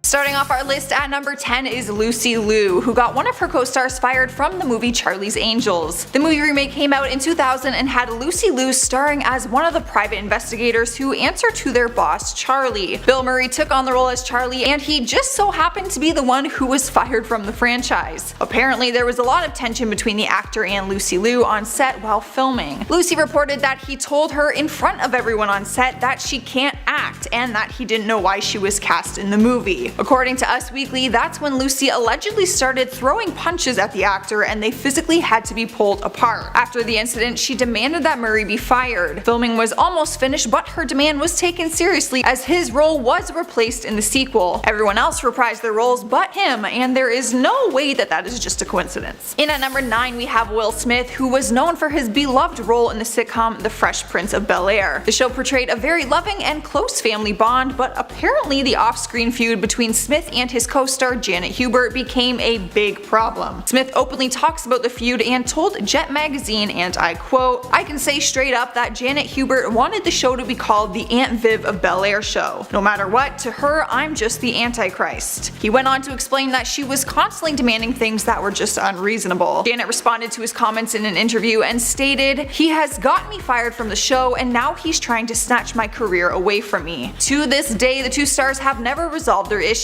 Starting off our list at number 10 is Lucy Liu, who got one of her co-stars fired from the movie Charlie's Angels. The movie remake came out in 2000 and had Lucy Liu starring as one of the private investigators who answer to their boss Charlie. Bill Murray took on the role as Charlie, and he just so happened to be the one who was fired from the franchise. Apparently there was a lot of tension between the actor and Lucy Liu on set while filming. Lucy reported that he told her in front of everyone on set that she can't act and that he didn't know why she was cast in the movie. According to Us Weekly, that's when Lucy allegedly started throwing punches at the actor and they physically had to be pulled apart. After the incident, she demanded that Murray be fired. Filming was almost finished, but her demand was taken seriously as his role was replaced in the sequel. Everyone else reprised their roles but him, and there is no way that that is just a coincidence. In at number 9 we have Will Smith, who was known for his beloved role in the sitcom The Fresh Prince of Bel-Air. The show portrayed a very loving and close family bond, but apparently the off-screen feud between Smith and his co-star Janet Hubert became a big problem. Smith openly talks about the feud and told Jet magazine, and I quote, "I can say straight up that Janet Hubert wanted the show to be called the Aunt Viv of Bel-Air show. No matter what, to her I'm just the Antichrist." He went on to explain that she was constantly demanding things that were just unreasonable. Janet responded to his comments in an interview and stated, "He has gotten me fired from the show and now he's trying to snatch my career away from me." To this day, the two stars have never resolved their issues.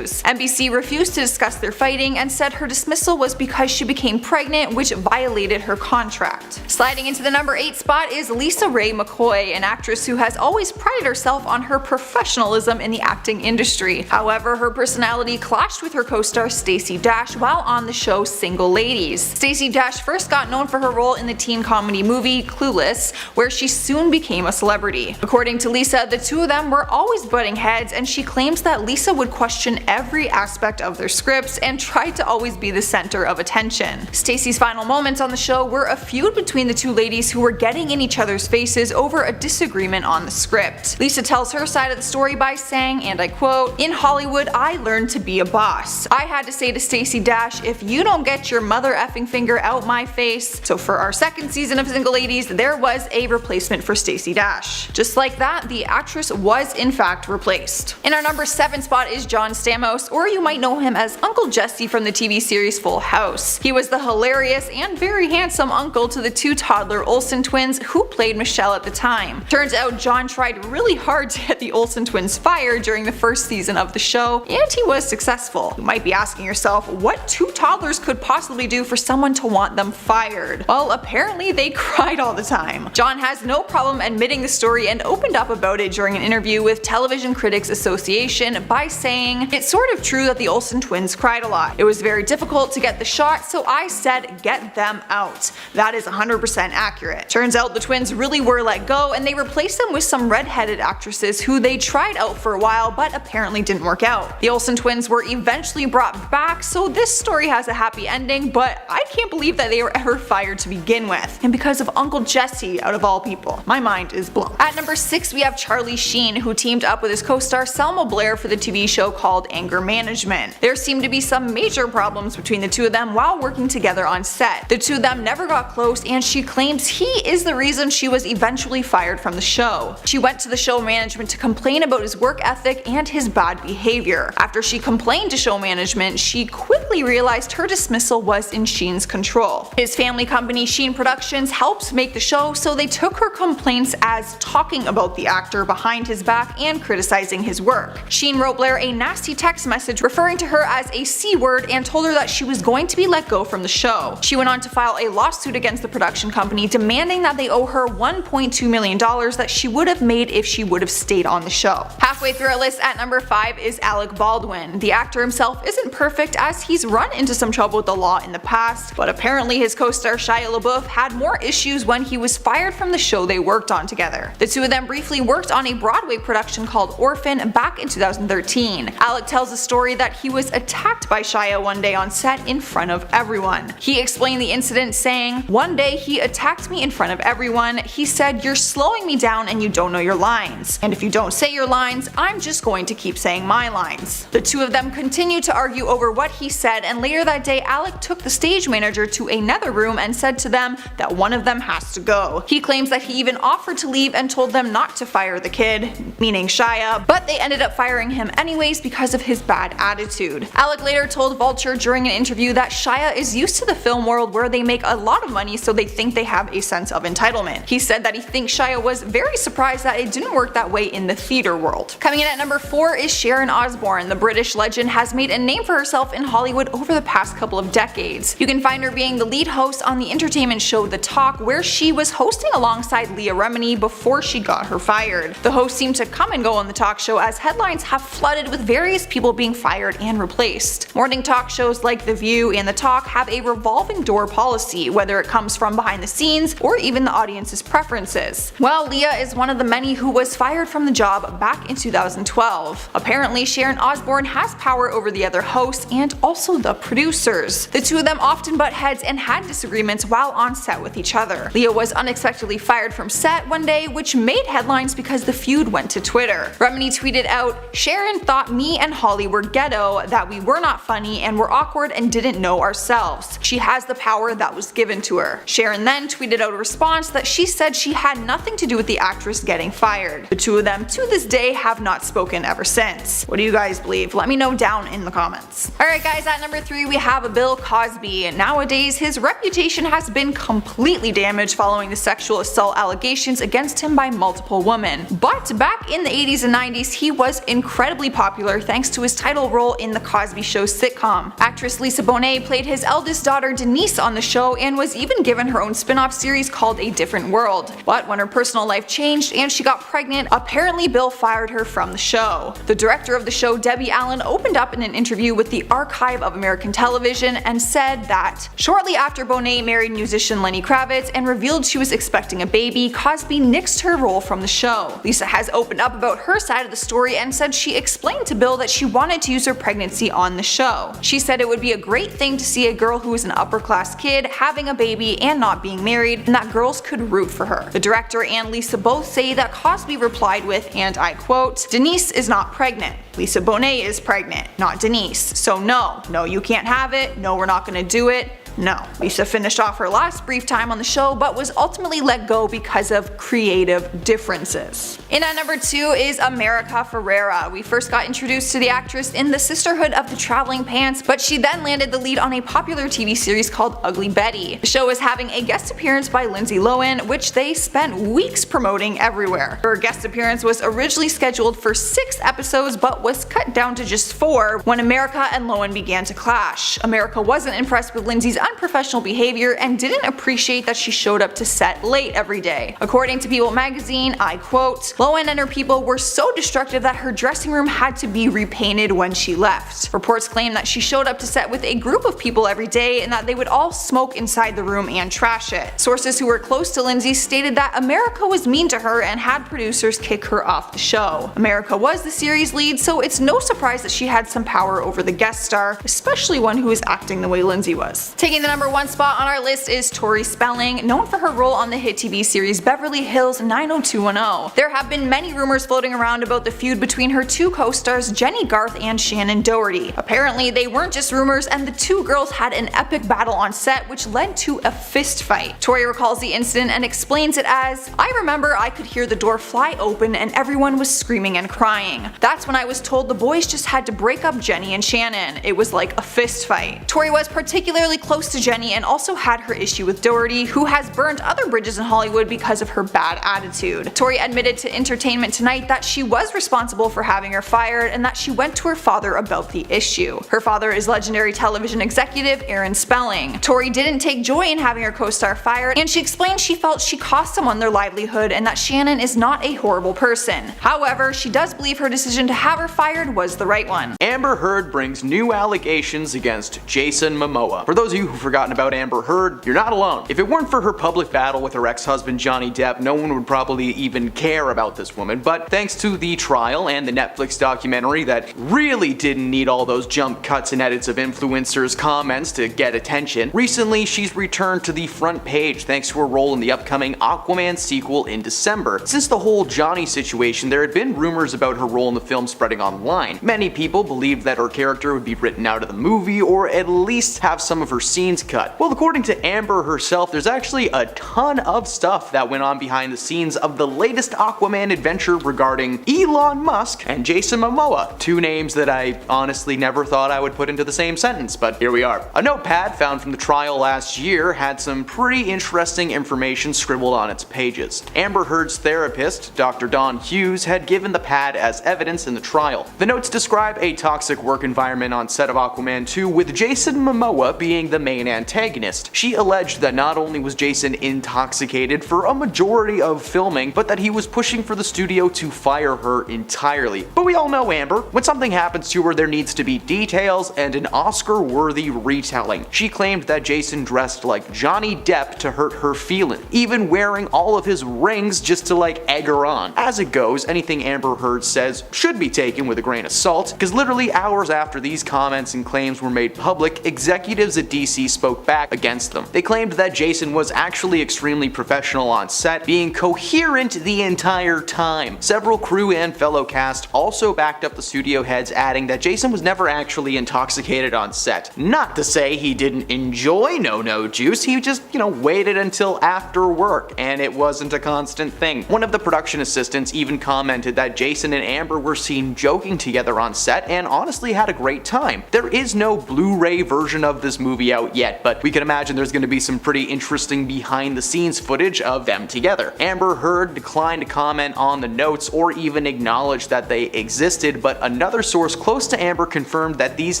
NBC refused to discuss their fighting and said her dismissal was because she became pregnant, which violated her contract. Sliding into the number 8 spot is Lisa Ray McCoy, an actress who has always prided herself on her professionalism in the acting industry. However, her personality clashed with her co-star Stacey Dash while on the show Single Ladies. Stacey Dash first got known for her role in the teen comedy movie Clueless, where she soon became a celebrity. According to Lisa, the two of them were always butting heads, and she claims that Lisa would question every aspect of their scripts and tried to always be the center of attention. Stacey's final moments on the show were a feud between the two ladies who were getting in each other's faces over a disagreement on the script. Lisa tells her side of the story by saying, and I quote, "In Hollywood, I learned to be a boss. I had to say to Stacey Dash, if you don't get your mother effing finger out my face." So for our second season of Single Ladies, there was a replacement for Stacey Dash. Just like that, the actress was in fact replaced. In our number 7 spot is John Stamos, or you might know him as Uncle Jesse from the TV series Full House. He was the hilarious and very handsome uncle to the two toddler Olsen twins who played Michelle at the time. Turns out John tried really hard to get the Olsen twins fired during the first season of the show, and he was successful. You might be asking yourself, what two toddlers could possibly do for someone to want them fired? Well, apparently they cried all the time. John has no problem admitting the story and opened up about it during an interview with Television Critics Association by saying, "It's sort of true that the Olsen twins cried a lot. It was very difficult to get the shot, so I said get them out. That is 100% accurate." Turns out the twins really were let go, and they replaced them with some red-headed actresses who they tried out for a while but apparently didn't work out. The Olsen twins were eventually brought back, so this story has a happy ending, but I can't believe that they were ever fired to begin with, and because of Uncle Jesse out of all people. My mind is blown. At number 6 we have Charlie Sheen, who teamed up with his co-star Selma Blair for the TV show called Anger Management. There seemed to be some major problems between the two of them while working together on set. The two of them never got close, and she claims he is the reason she was eventually fired from the show. She went to the show management to complain about his work ethic and his bad behavior. After she complained to show management, she quickly realized her dismissal was in Sheen's control. His family company Sheen Productions helped make the show, so they took her complaints as talking about the actor behind his back and criticizing his work. Sheen wrote Blair a nasty text message referring to her as a C-word and told her that she was going to be let go from the show. She went on to file a lawsuit against the production company demanding that they owe her $1.2 million that she would have made if she would have stayed on the show. Halfway through our list at number 5 is Alec Baldwin. The actor himself isn't perfect as he's run into some trouble with the law in the past, but apparently his co-star Shia LaBeouf had more issues when he was fired from the show they worked on together. The two of them briefly worked on a Broadway production called Orphan back in 2013. Alec tells the story that he was attacked by Shia one day on set in front of everyone. He explained the incident saying, "One day he attacked me in front of everyone. He said, 'You're slowing me down and you don't know your lines. And if you don't say your lines, I'm just going to keep saying my lines.'" The two of them continued to argue over what he said, and later that day Alec took the stage manager to another room and said to them that one of them has to go. He claims that he even offered to leave and told them not to fire the kid, meaning Shia, but they ended up firing him anyways because of his bad attitude. Alec later told Vulture during an interview that Shia is used to the film world where they make a lot of money, so they think they have a sense of entitlement. He said that he thinks Shia was very surprised that it didn't work that way in the theater world. Coming in at number 4 is Sharon Osbourne. The British legend has made a name for herself in Hollywood over the past couple of decades. You can find her being the lead host on the entertainment show The Talk, where she was hosting alongside Leah Remini before she got her fired. The host seemed to come and go on the talk show as headlines have flooded with various people being fired and replaced. Morning talk shows like The View and The Talk have a revolving door policy, whether it comes from behind the scenes or even the audience's preferences. Well, Leah is one of the many who was fired from the job back in 2012. Apparently, Sharon Osbourne has power over the other hosts and also the producers. The two of them often butt heads and had disagreements while on set with each other. Leah was unexpectedly fired from set one day, which made headlines because the feud went to Twitter. Remini tweeted out, "Sharon thought me and Holly were ghetto, that we were not funny and were awkward and didn't know ourselves. She has the power that was given to her." Sharon then tweeted out a response that she said she had nothing to do with the actress getting fired. The two of them to this day have not spoken ever since. What do you guys believe? Let me know down in the comments. Alright guys, at number 3 we have Bill Cosby. Nowadays his reputation has been completely damaged following the sexual assault allegations against him by multiple women. But back in the 80s and 90s he was incredibly popular thanks to his title role in the Cosby Show sitcom. Actress Lisa Bonet played his eldest daughter Denise on the show and was even given her own spin-off series called A Different World. But when her personal life changed and she got pregnant, apparently Bill fired her from the show. The director of the show, Debbie Allen, opened up in an interview with the Archive of American Television and said that shortly after Bonet married musician Lenny Kravitz and revealed she was expecting a baby, Cosby nixed her role from the show. Lisa has opened up about her side of the story and said she explained to Bill that she wanted to use her pregnancy on the show. She said it would be a great thing to see a girl who is an upper class kid having a baby and not being married, and that girls could root for her. The director and Lisa both say that Cosby replied with, and I quote, "Denise is not pregnant. Lisa Bonet is pregnant, not Denise. So no, you can't have it, no we're not gonna do it. No." Lisa finished off her last brief time on the show but was ultimately let go because of creative differences. In at number 2 is America Ferrera. We first got introduced to the actress in The Sisterhood of the Traveling Pants, but she then landed the lead on a popular TV series called Ugly Betty. The show is having a guest appearance by Lindsay Lohan, which they spent weeks promoting everywhere. Her guest appearance was originally scheduled for 6 episodes but was cut down to just 4 when America and Lohan began to clash. America wasn't impressed with Lindsay's unprofessional behavior and didn't appreciate that she showed up to set late every day. According to People magazine, I quote, "Lohan and her people were so destructive that her dressing room had to be repainted when she left." Reports claim that she showed up to set with a group of people every day and that they would all smoke inside the room and trash it. Sources who were close to Lindsay stated that America was mean to her and had producers kick her off the show. America was the series lead, so it's no surprise that she had some power over the guest star, especially one who was acting the way Lindsay was. Taking the number 1 spot on our list is Tori Spelling, known for her role on the hit TV series Beverly Hills 90210. There have been many rumors floating around about the feud between her two co-stars Jenny Garth and Shannen Doherty. Apparently they weren't just rumors and the two girls had an epic battle on set which led to a fist fight. Tori recalls the incident and explains it as, "I remember I could hear the door fly open and everyone was screaming and crying. That's when I was told the boys just had to break up Jenny and Shannen. It was like a fist fight." Tori was particularly close to Jenny and also had her issue with Doherty, who has burned other bridges in Hollywood because of her bad attitude. Tori admitted to Entertainment Tonight that she was responsible for having her fired and that she went to her father about the issue. Her father is legendary television executive Aaron Spelling. Tori didn't take joy in having her co-star fired, and she explained she felt she cost someone their livelihood and that Shannen is not a horrible person. However, she does believe her decision to have her fired was the right one. Amber Heard brings new allegations against Jason Momoa. For those of you who've forgotten about Amber Heard, you're not alone. If it weren't for her public battle with her ex-husband Johnny Depp, no one would probably even care about this woman, but thanks to the trial and the Netflix documentary that really didn't need all those jump cuts and edits of influencers' comments to get attention, recently she's returned to the front page thanks to her role in the upcoming Aquaman sequel in December. Since the whole Johnny situation, there had been rumors about her role in the film spreading online. Many people believed that her character would be written out of the movie or at least have some of her scenes scenes cut? Well, according to Amber herself, there's actually a ton of stuff that went on behind the scenes of the latest Aquaman adventure regarding Elon Musk and Jason Momoa, two names that I honestly never thought I would put into the same sentence, but here we are. A notepad found from the trial last year had some pretty interesting information scribbled on its pages. Amber Heard's therapist, Dr. Don Hughes, had given the pad as evidence in the trial. The notes describe a toxic work environment on set of Aquaman 2, with Jason Momoa being the main antagonist. She alleged that not only was Jason intoxicated for a majority of filming, but that he was pushing for the studio to fire her entirely. But we all know Amber. When something happens to her, there needs to be details and an Oscar-worthy retelling. She claimed that Jason dressed like Johnny Depp to hurt her feelings, even wearing all of his rings just to egg her on. As it goes, anything Amber Heard says should be taken with a grain of salt, because literally hours after these comments and claims were made public, executives at DC spoke back against them. They claimed that Jason was actually extremely professional on set, being coherent the entire time. Several crew and fellow cast also backed up the studio heads, adding that Jason was never actually intoxicated on set. Not to say he didn't enjoy no juice, he just, waited until after work, and it wasn't a constant thing. One of the production assistants even commented that Jason and Amber were seen joking together on set and honestly had a great time. There is no Blu-ray version of this movie out yet, but we can imagine there's going to be some pretty interesting behind the scenes footage of them together. Amber Heard declined to comment on the notes or even acknowledge that they existed, but another source close to Amber confirmed that these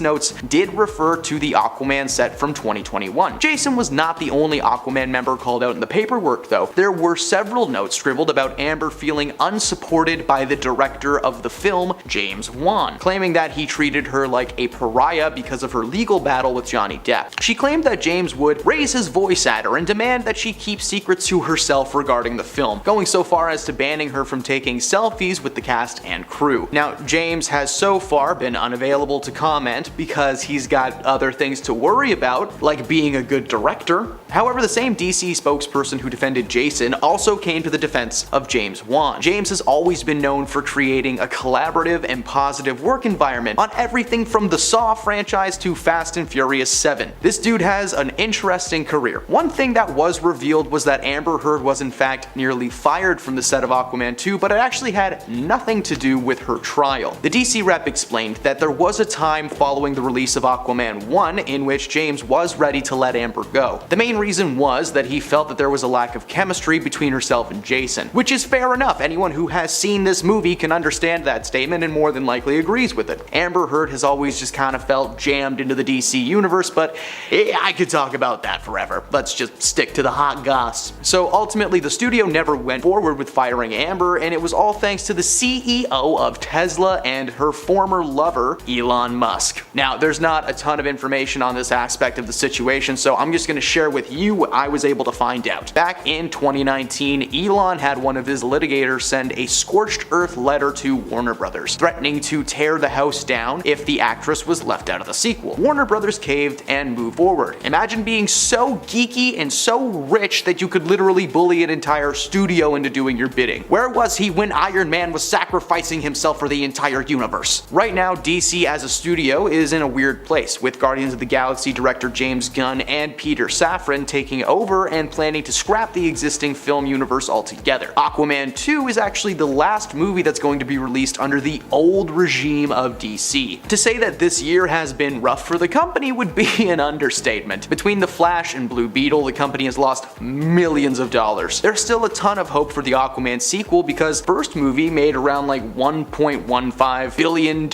notes did refer to the Aquaman set from 2021. Jason was not the only Aquaman member called out in the paperwork though. There were several notes scribbled about Amber feeling unsupported by the director of the film, James Wan, claiming that he treated her like a pariah because of her legal battle with Johnny Depp. She claimed that James would raise his voice at her and demand that she keep secrets to herself regarding the film, going so far as to banning her from taking selfies with the cast and crew. Now, James has so far been unavailable to comment because he's got other things to worry about, like being a good director. However, the same DC spokesperson who defended Jason also came to the defense of James Wan. James has always been known for creating a collaborative and positive work environment on everything from the Saw franchise to Fast and Furious 7. This dude has an interesting career. One thing that was revealed was that Amber Heard was in fact nearly fired from the set of Aquaman 2, but it actually had nothing to do with her trial. The DC rep explained that there was a time following the release of Aquaman 1 in which James was ready to let Amber go. The main reason was that he felt that there was a lack of chemistry between herself and Jason, which is fair enough. Anyone who has seen this movie can understand that statement and more than likely agrees with it. Amber Heard has always just kind of felt jammed into the DC universe, but I could talk about that forever. Let's just stick to the hot goss. So ultimately, the studio never went forward with firing Amber, and it was all thanks to the CEO of Tesla and her former lover, Elon Musk. Now, there's not a ton of information on this aspect of the situation, so I'm just going to share with you what I was able to find out. Back in 2019, Elon had one of his litigators send a scorched earth letter to Warner Brothers, threatening to tear the house down if the actress was left out of the sequel. Warner Brothers caved and moved forward. Imagine being so geeky and so rich that you could literally bully an entire studio into doing your bidding. Where was he when Iron Man was sacrificing himself for the entire universe? Right now, DC as a studio is in a weird place, with Guardians of the Galaxy director James Gunn and Peter Safran taking over and planning to scrap the existing film universe altogether. Aquaman 2 is actually the last movie that's going to be released under the old regime of DC. To say that this year has been rough for the company would be an understatement. Between The Flash and Blue Beetle, the company has lost millions of dollars. There's still a ton of hope for the Aquaman sequel because first movie made around $1.15 billion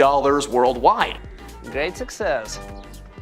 worldwide. Great success.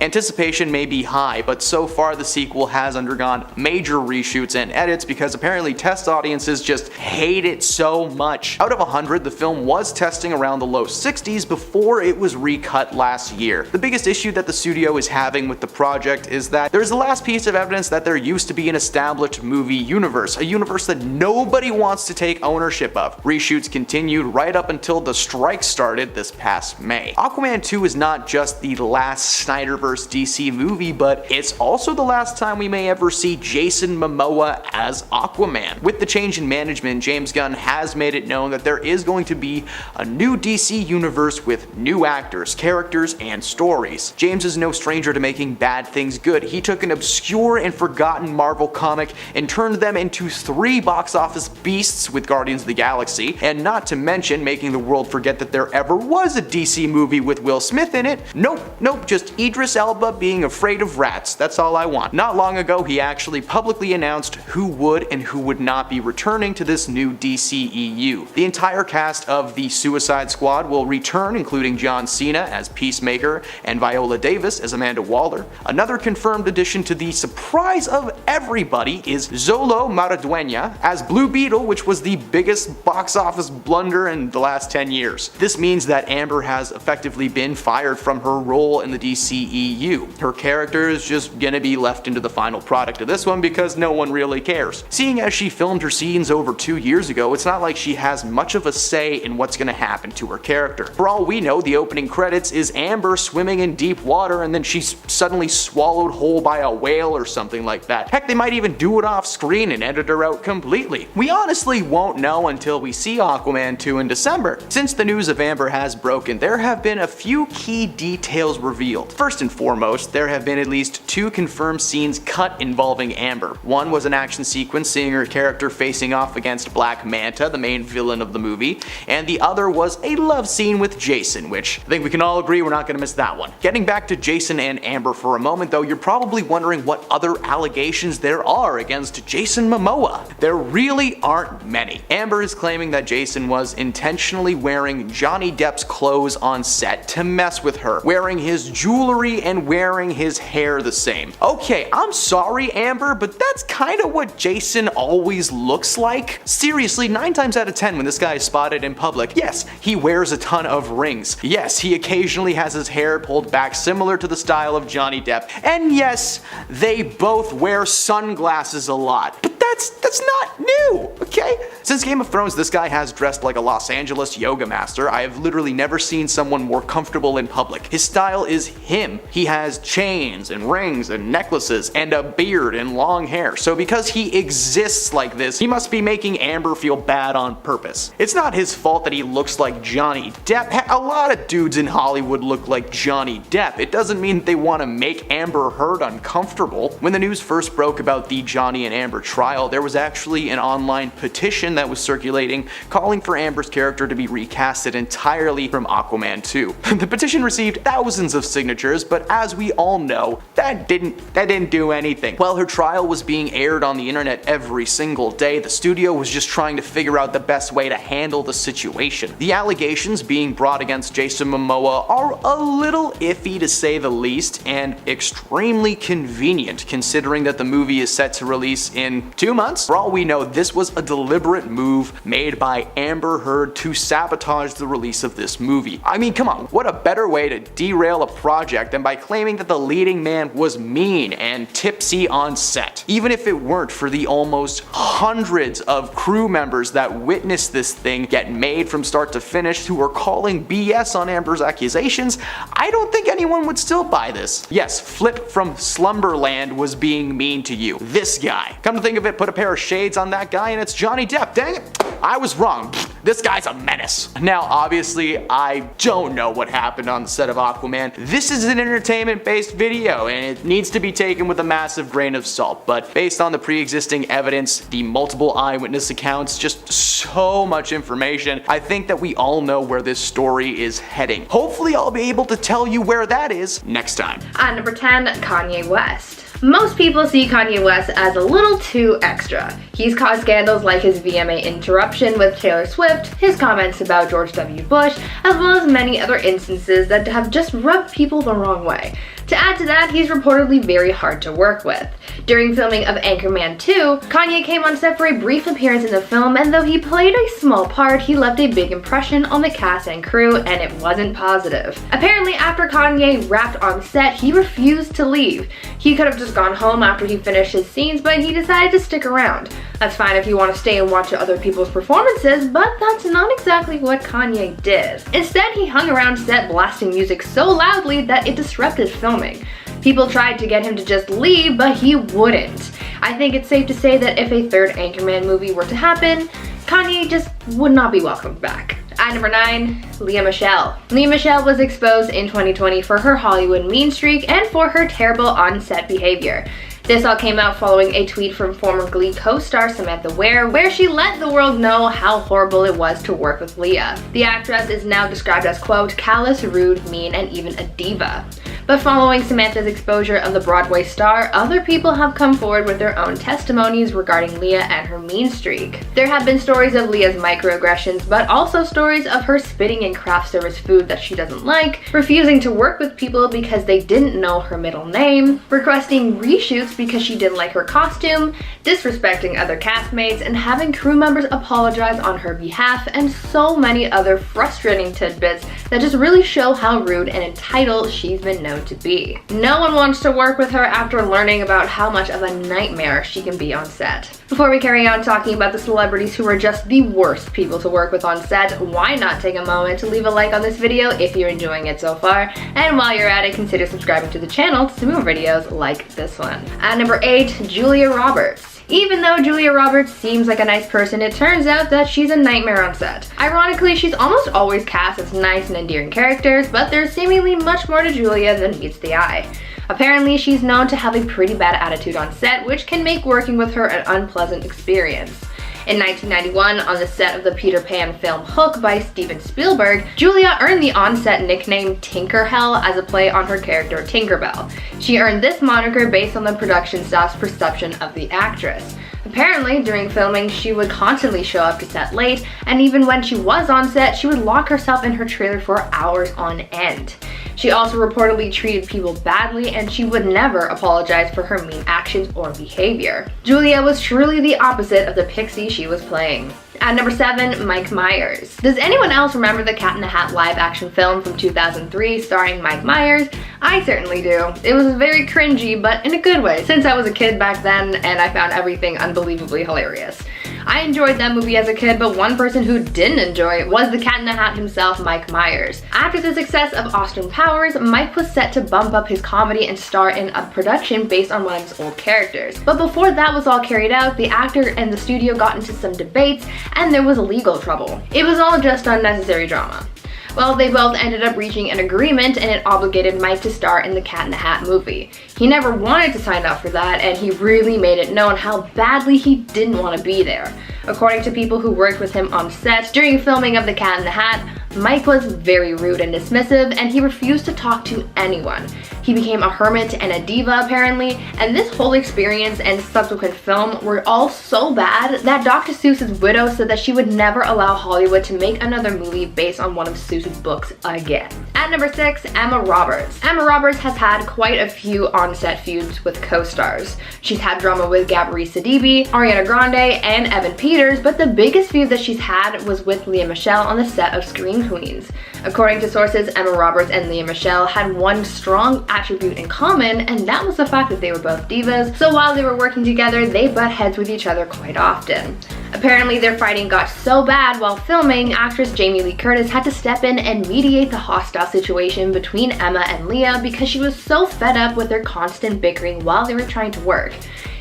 Anticipation may be high, but so far the sequel has undergone major reshoots and edits because apparently test audiences just hate it so much. Out of 100, the film was testing around the low 60s before it was recut last year. The biggest issue that the studio is having with the project is that there's the last piece of evidence that there used to be an established movie universe, a universe that nobody wants to take ownership of. Reshoots continued right up until the strike started this past May. Aquaman 2 is not just the last Snyderverse first DC movie, but it's also the last time we may ever see Jason Momoa as Aquaman. With the change in management, James Gunn has made it known that there is going to be a new DC universe with new actors, characters, and stories. James is no stranger to making bad things good. He took an obscure and forgotten Marvel comic and turned them into 3 box office beasts with Guardians of the Galaxy, and not to mention making the world forget that there ever was a DC movie with Will Smith in it. Nope, just Idris Elba being afraid of rats. That's all I want. Not long ago, he actually publicly announced who would and who would not be returning to this new DCEU. The entire cast of the Suicide Squad will return, including John Cena as Peacemaker and Viola Davis as Amanda Waller. Another confirmed addition to the surprise of everybody is Xolo Maridueña as Blue Beetle, which was the biggest box office blunder in the last 10 years. This means that Amber has effectively been fired from her role in the DCEU. Her character is just gonna be left into the final product of this one because no one really cares. Seeing as she filmed her scenes over 2 years ago, it's not like she has much of a say in what's gonna happen to her character. For all we know, the opening credits is Amber swimming in deep water and then she's suddenly swallowed whole by a whale or something like that. Heck, they might even do it off screen and edit her out completely. We honestly won't know until we see Aquaman 2 in December. Since the news of Amber has broken, there have been a few key details revealed. First and foremost, there have been at least 2 confirmed scenes cut involving Amber. One was an action sequence seeing her character facing off against Black Manta, the main villain of the movie, and the other was a love scene with Jason, which I think we can all agree we're not gonna miss that one. Getting back to Jason and Amber for a moment though, you're probably wondering what other allegations there are against Jason Momoa. There really aren't many. Amber is claiming that Jason was intentionally wearing Johnny Depp's clothes on set to mess with her, wearing his jewelry and wearing his hair the same. Okay, I'm sorry Amber, but that's kinda what Jason always looks like. Seriously, 9 times out of 10 when this guy is spotted in public, yes, he wears a ton of rings. Yes, he occasionally has his hair pulled back similar to the style of Johnny Depp. And yes, they both wear sunglasses a lot. But that's not new, okay? Since Game of Thrones, this guy has dressed like a Los Angeles yoga master. I have literally never seen someone more comfortable in public. His style is him. He has chains and rings and necklaces and a beard and long hair. So because he exists like this, he must be making Amber feel bad on purpose. It's not his fault that he looks like Johnny Depp. A lot of dudes in Hollywood look like Johnny Depp. It doesn't mean they want to make Amber Heard uncomfortable. When the news first broke about the Johnny and Amber trial, there was actually an online petition that was circulating calling for Amber's character to be recasted entirely from Aquaman 2. The petition received thousands of signatures, but as we all know, that didn't do anything. While her trial was being aired on the internet every single day, the studio was just trying to figure out the best way to handle the situation. The allegations being brought against Jason Momoa are a little iffy to say the least, and extremely convenient considering that the movie is set to release in 2 months. For all we know, this was a deliberate move made by Amber Heard to sabotage the release of this movie. I mean, come on, what a better way to derail a project than by claiming that the leading man was mean and tipsy on set. Even if it weren't for the almost hundreds of crew members that witnessed this thing get made from start to finish who are calling BS on Amber's accusations, I don't think anyone would still buy this. Yes, Flip from Slumberland was being mean to you. This guy. Come to think of it, put a pair of shades on that guy and it's Johnny Depp. Dang it, I was wrong. This guy's a menace. Now, obviously, I don't know what happened on the set of Aquaman. This is an entertainment-based video and it needs to be taken with a massive grain of salt, but based on the pre-existing evidence, the multiple eyewitness accounts, just so much information, I think that we all know where this story is heading. Hopefully, I'll be able to tell you where that is next time. At number 10, Kanye West. Most people see Kanye West as a little too extra. He's caused scandals like his VMA interruption with Taylor Swift, his comments about George W. Bush, as well as many other instances that have just rubbed people the wrong way. To add to that, he's reportedly very hard to work with. During filming of Anchorman 2, Kanye came on set for a brief appearance in the film, and though he played a small part, he left a big impression on the cast and crew, and it wasn't positive. Apparently, after Kanye wrapped on set, he refused to leave. He could have just gone home after he finished his scenes, but he decided to stick around. That's fine if you want to stay and watch other people's performances, but that's not exactly what Kanye did. Instead, he hung around set blasting music so loudly that it disrupted filming. People tried to get him to just leave, but he wouldn't. I think it's safe to say that if a third Anchorman movie were to happen, Kanye just would not be welcomed back. At number 9, Lea Michele. Lea Michele was exposed in 2020 for her Hollywood mean streak and for her terrible on-set behavior. This all came out following a tweet from former Glee co-star Samantha Ware, where she let the world know how horrible it was to work with Lea. The actress is now described as, quote, callous, rude, mean, and even a diva. But following Samantha's exposure of the Broadway star, other people have come forward with their own testimonies regarding Lea and her mean streak. There have been stories of Lea's microaggressions, but also stories of her spitting in craft service food that she doesn't like, refusing to work with people because they didn't know her middle name, requesting reshoots because she didn't like her costume, disrespecting other castmates, and having crew members apologize on her behalf, and so many other frustrating tidbits that just really show how rude and entitled she's been known to be. No one wants to work with her after learning about how much of a nightmare she can be on set. Before we carry on talking about the celebrities who are just the worst people to work with on set, why not take a moment to leave a like on this video if you're enjoying it so far, and while you're at it, consider subscribing to the channel to see more videos like this one. At number 8, Julia Roberts. Even though Julia Roberts seems like a nice person, it turns out that she's a nightmare on set. Ironically, she's almost always cast as nice and endearing characters, but there's seemingly much more to Julia than meets the eye. Apparently, she's known to have a pretty bad attitude on set, which can make working with her an unpleasant experience. In 1991, on the set of the Peter Pan film Hook by Steven Spielberg, Julia earned the on-set nickname Tinker Hell as a play on her character Tinkerbell. She earned this moniker based on the production staff's perception of the actress. Apparently, during filming, she would constantly show up to set late, and even when she was on set, she would lock herself in her trailer for hours on end. She also reportedly treated people badly, and she would never apologize for her mean actions or behavior. Julia was truly the opposite of the pixie she was playing. At number 7, Mike Myers. Does anyone else remember the Cat in the Hat live action film from 2003 starring Mike Myers? I certainly do. It was very cringy, but in a good way, since I was a kid back then and I found everything unbelievably hilarious. I enjoyed that movie as a kid, but one person who didn't enjoy it was the Cat in the Hat himself, Mike Myers. After the success of Austin Powers, Mike was set to bump up his comedy and star in a production based on one of his old characters. But before that was all carried out, the actor and the studio got into some debates, and there was legal trouble. It was all just unnecessary drama. Well, they both ended up reaching an agreement, and it obligated Mike to star in the Cat in the Hat movie. He never wanted to sign up for that, and he really made it known how badly he didn't want to be there. According to people who worked with him on set, during filming of the Cat in the Hat, Mike was very rude and dismissive, and he refused to talk to anyone. He became a hermit and a diva apparently, and this whole experience and subsequent film were all so bad that Dr. Seuss's widow said that she would never allow Hollywood to make another movie based on one of Seuss's books again. At number 6, Emma Roberts. Emma Roberts has had quite a few on-set feuds with co-stars. She's had drama with Gabri Sidibe, Ariana Grande, and Evan Peters, but the biggest feud that she's had was with Lea Michele on the set of Scream Queens. According to sources, Emma Roberts and Lea Michele had one strong attribute in common, and that was the fact that they were both divas, so while they were working together, they butt heads with each other quite often. Apparently, their fighting got so bad while filming, actress Jamie Lee Curtis had to step in and mediate the hostile situation between Emma and Lea because she was so fed up with their constant bickering while they were trying to work.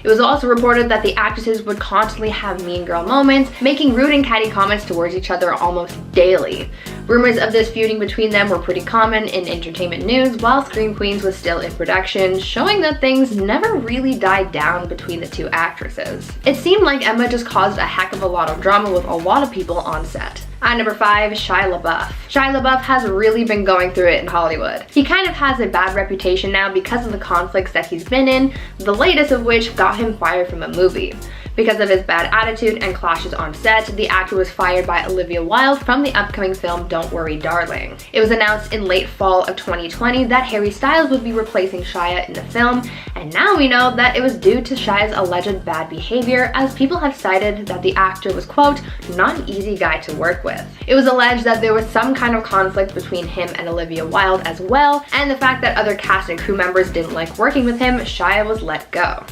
It was also reported that the actresses would constantly have mean girl moments, making rude and catty comments towards each other almost daily. Rumors of this feuding between them were pretty common in entertainment news while Scream Queens was still in production, showing that things never really died down between the two actresses. It seemed like Emma just caused a heck of a lot of drama with a lot of people on set. At number 5, Shia LaBeouf. Shia LaBeouf has really been going through it in Hollywood. He kind of has a bad reputation now because of the conflicts that he's been in, the latest of which got him fired from a movie. Because of his bad attitude and clashes on set, the actor was fired by Olivia Wilde from the upcoming film Don't Worry Darling. It was announced in late fall of 2020 that Harry Styles would be replacing Shia in the film, and now we know that it was due to Shia's alleged bad behavior, as people have cited that the actor was, quote, not an easy guy to work with. with. It was alleged that there was some kind of conflict between him and Olivia Wilde as well, and the fact that other cast and crew members didn't like working with him, Shia was let go.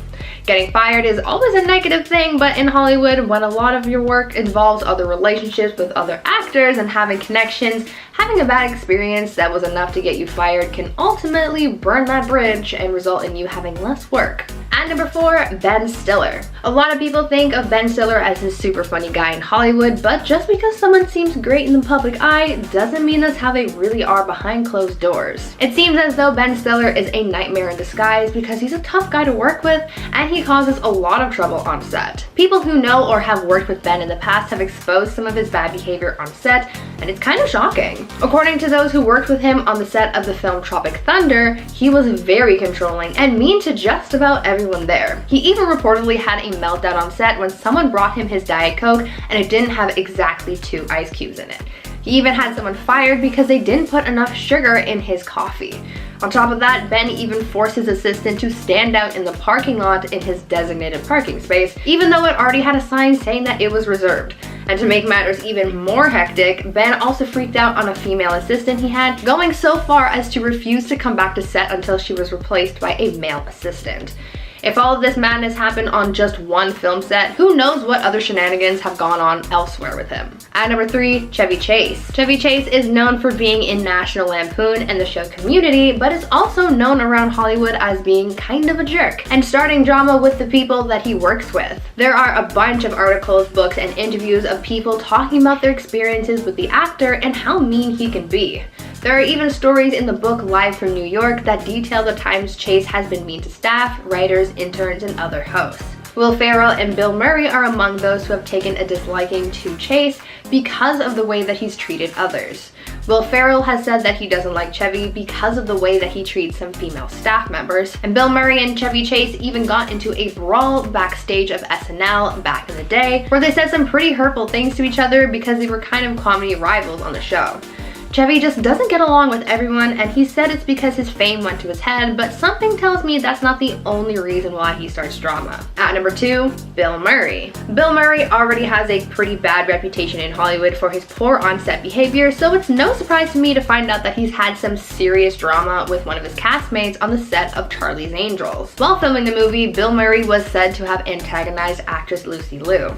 Getting fired is always a negative thing, but in Hollywood, when a lot of your work involves other relationships with other actors and having connections, having a bad experience that was enough to get you fired can ultimately burn that bridge and result in you having less work. At number 4, Ben Stiller. A lot of people think of Ben Stiller as this super funny guy in Hollywood, but just because someone seems great in the public eye doesn't mean that's how they really are behind closed doors. It seems as though Ben Stiller is a nightmare in disguise because he's a tough guy to work with and he causes a lot of trouble on set. People who know or have worked with Ben in the past have exposed some of his bad behavior on set, and it's kind of shocking. According to those who worked with him on the set of the film Tropic Thunder, he was very controlling and mean to just about everyone there. He even reportedly had a meltdown on set when someone brought him his Diet Coke and it didn't have exactly 2 ice cubes in it. He even had someone fired because they didn't put enough sugar in his coffee. On top of that, Ben even forced his assistant to stand out in the parking lot in his designated parking space, even though it already had a sign saying that it was reserved. And to make matters even more hectic, Ben also freaked out on a female assistant he had, going so far as to refuse to come back to set until she was replaced by a male assistant. If all of this madness happened on just one film set, who knows what other shenanigans have gone on elsewhere with him. At number 3, Chevy Chase. Chevy Chase is known for being in National Lampoon and the show Community, but is also known around Hollywood as being kind of a jerk and starting drama with the people that he works with. There are a bunch of articles, books, and interviews of people talking about their experiences with the actor and how mean he can be. There are even stories in the book Live from New York that detail the times Chase has been mean to staff, writers, interns, and other hosts. Will Ferrell and Bill Murray are among those who have taken a disliking to Chase because of the way that he's treated others. Will Ferrell has said that he doesn't like Chevy because of the way that he treats some female staff members, and Bill Murray and Chevy Chase even got into a brawl backstage of SNL back in the day, where they said some pretty hurtful things to each other because they were kind of comedy rivals on the show. Chevy just doesn't get along with everyone, and he said it's because his fame went to his head, but something tells me that's not the only reason why he starts drama. At number 2, Bill Murray. Bill Murray already has a pretty bad reputation in Hollywood for his poor on-set behavior, so it's no surprise to me to find out that he's had some serious drama with one of his castmates on the set of Charlie's Angels. While filming the movie, Bill Murray was said to have antagonized actress Lucy Liu.